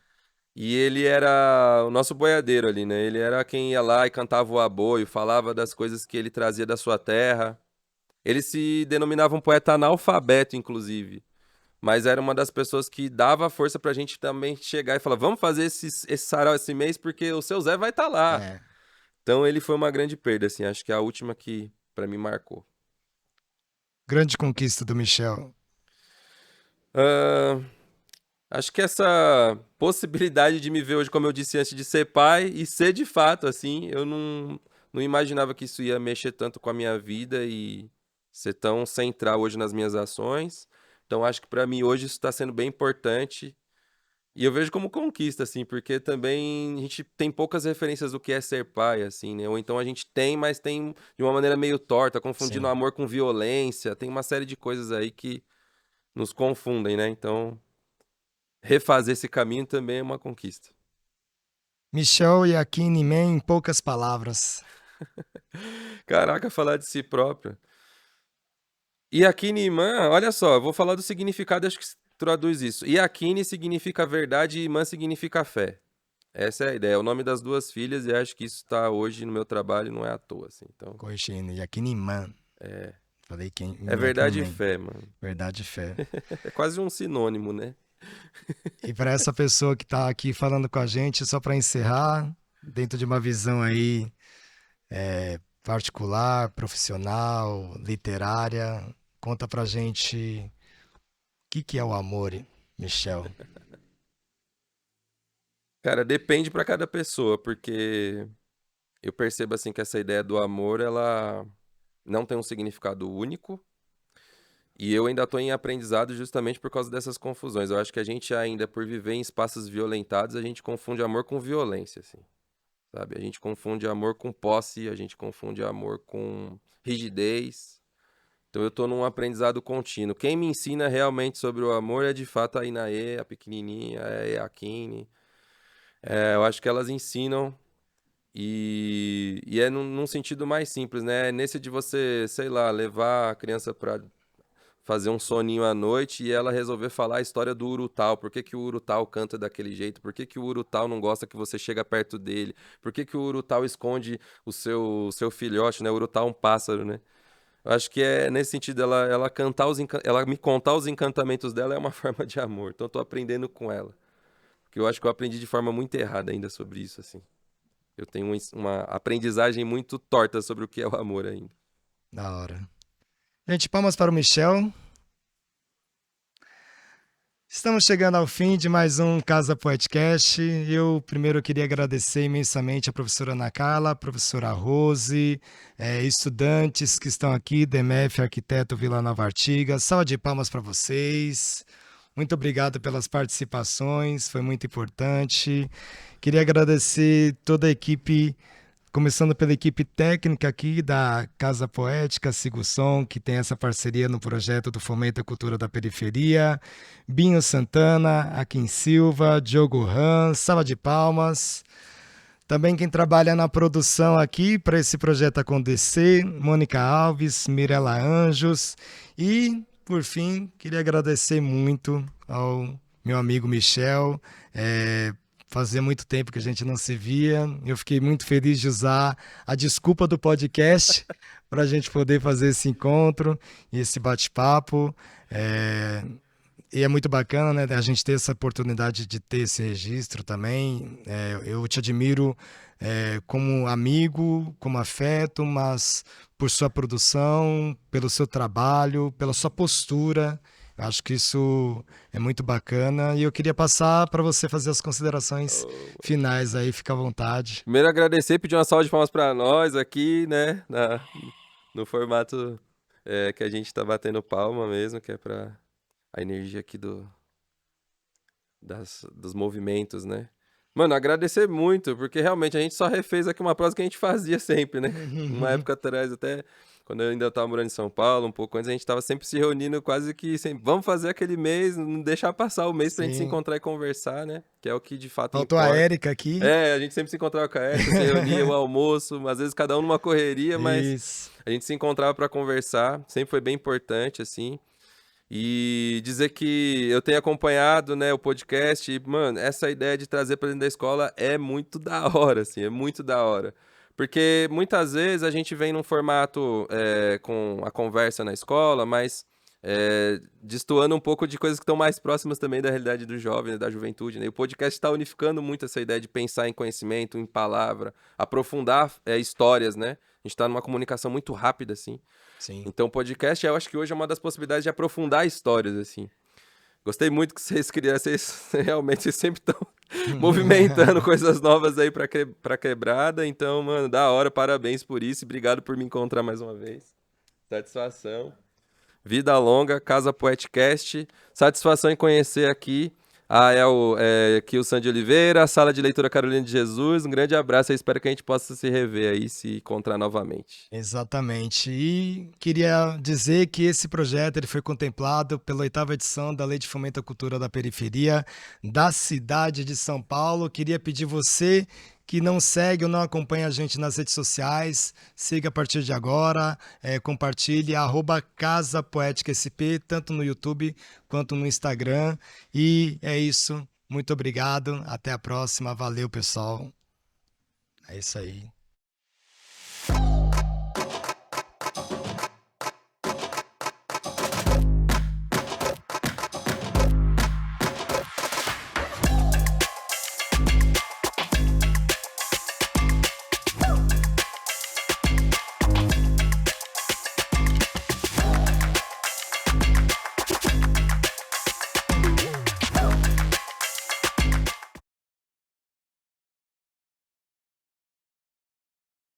E ele era o nosso boiadeiro ali, né? Ele era quem ia lá e cantava o aboio, falava das coisas que ele trazia da sua terra. Ele se denominava um poeta analfabeto, inclusive. Mas era uma das pessoas que dava força pra gente também chegar e falar: vamos fazer esse sarau esse mês porque o seu Zé vai estar lá. É. Então ele foi uma grande perda, assim. Acho que é a última que pra mim marcou. Grande conquista do Michel. Ah, acho que essa possibilidade de me ver hoje, como eu disse antes, de ser pai e ser de fato, assim, eu não imaginava que isso ia mexer tanto com a minha vida e ser tão central hoje nas minhas ações. Então acho que pra mim hoje isso está sendo bem importante. E eu vejo como conquista, assim, porque também a gente tem poucas referências do que é ser pai, assim, né? Ou então a gente tem, mas tem de uma maneira meio torta, confundindo Sim. amor com violência. Tem uma série de coisas aí que nos confundem, né? Então, refazer esse caminho também é uma conquista. Michel e Akini Man em poucas palavras. Caraca, falar de si próprio. Yakini Imã, olha só, eu vou falar do significado, acho que traduz isso. Yakini significa verdade e Imã significa fé. Essa é a ideia, é o nome das duas filhas e acho que isso está hoje no meu trabalho, não é à toa, assim. Então, Corrigindo. Yakini Man. Falei quem? é verdade e Man. fé, mano. Verdade e fé. É quase um sinônimo, né? E para essa pessoa que tá aqui falando com a gente, só para encerrar, dentro de uma visão aí particular, profissional, literária, conta pra gente o que que é o amor, Michel. Cara, depende pra cada pessoa, porque eu percebo assim que essa ideia do amor, ela não tem um significado único. E eu ainda estou em aprendizado justamente por causa dessas confusões. Eu acho que a gente ainda, por viver em espaços violentados, a gente confunde amor com violência, assim, sabe? A gente confunde amor com posse, a gente confunde amor com rigidez. Então eu estou num aprendizado contínuo. Quem me ensina realmente sobre o amor é de fato a Inaê, a pequenininha, a Akine. Eu acho que elas ensinam e é num sentido mais simples, né? É nesse de você, sei lá, levar a criança para fazer um soninho à noite e ela resolver falar a história do Urutau. Por que que o Urutau canta daquele jeito? Por que que o Urutau não gosta que você chega perto dele? Por que que o Urutau esconde o seu filhote, né? O Urutau é um pássaro, né? Eu acho que é nesse sentido, ela cantar ela me contar os encantamentos dela é uma forma de amor. Então eu tô aprendendo com ela. Porque eu acho que eu aprendi de forma muito errada ainda sobre isso, assim. Eu tenho uma aprendizagem muito torta sobre o que é o amor ainda. Da hora. Gente, palmas para o Michel. Estamos chegando ao fim de mais um Casa Poetcast. Eu primeiro queria agradecer imensamente a professora Ana Carla, a professora Rose, estudantes que estão aqui, DMF Arquiteto Vila Nova Artigas. Salva de palmas para vocês. Muito obrigado pelas participações, foi muito importante. Queria agradecer toda a equipe, começando pela equipe técnica aqui da Casa Poética, Sigo Som, que tem essa parceria no projeto do Fomento à Cultura da Periferia, Binho Santana, Akin Silva, Diogo Ran, salva de palmas. Também quem trabalha na produção aqui para esse projeto acontecer, Mônica Alves, Mirela Anjos e, por fim, queria agradecer muito ao meu amigo Michel. Fazia muito tempo que a gente não se via. Eu fiquei muito feliz de usar a desculpa do podcast para a gente poder fazer esse encontro e esse bate-papo. E é muito bacana, né, a gente ter essa oportunidade de ter esse registro também. Eu te admiro como amigo, como afeto, mas por sua produção, pelo seu trabalho, pela sua postura. Acho que isso é muito bacana e eu queria passar para você fazer as considerações finais aí, fica à vontade. Primeiro agradecer, pedir uma salva de palmas pra nós aqui, né? No formato que a gente tá batendo palma mesmo, que é pra a energia aqui dos movimentos, né? Mano, agradecer muito, porque realmente a gente só refez aqui uma prosa que a gente fazia sempre, né? Uma época atrás, até quando eu ainda tava morando em São Paulo, um pouco antes, a gente tava sempre se reunindo quase que sempre. Vamos fazer aquele mês, não deixar passar o mês pra gente se Sim. encontrar e conversar, né? Que é o que de fato Faltou a importa. Érica aqui. A gente sempre se encontrava com a Érica, se reunia, o almoço, às vezes cada um numa correria, mas Isso. a gente se encontrava pra conversar, sempre foi bem importante, assim. E dizer que eu tenho acompanhado, né, o podcast e, mano, essa ideia de trazer pra dentro da escola é muito da hora, assim, é muito da hora. Porque muitas vezes a gente vem num formato com a conversa na escola, mas destoando um pouco de coisas que estão mais próximas também da realidade do jovem, né, da juventude, né? E o podcast está unificando muito essa ideia de pensar em conhecimento, em palavra, aprofundar histórias, né? A gente está numa comunicação muito rápida, assim. Sim. Então, o podcast, eu acho que hoje é uma das possibilidades de aprofundar histórias, assim. Gostei muito que vocês criaram, vocês realmente sempre estão movimentando coisas novas aí pra quebrada. Então, mano, da hora, parabéns por isso e obrigado por me encontrar mais uma vez. Satisfação. Vida longa, Casa Poetcast. Satisfação em conhecer aqui aqui o Sandy Oliveira, a Sala de Leitura Carolina de Jesus. Um grande abraço e espero que a gente possa se rever aí, se encontrar novamente. Exatamente. E queria dizer que esse projeto ele foi contemplado pela 8ª edição da Lei de Fomento à Cultura da Periferia da cidade de São Paulo. Queria pedir você que não segue ou não acompanha a gente nas redes sociais, siga a partir de agora, compartilhe @Casa Poética SP, tanto no YouTube quanto no Instagram. E é isso. Muito obrigado. Até a próxima. Valeu, pessoal. É isso aí.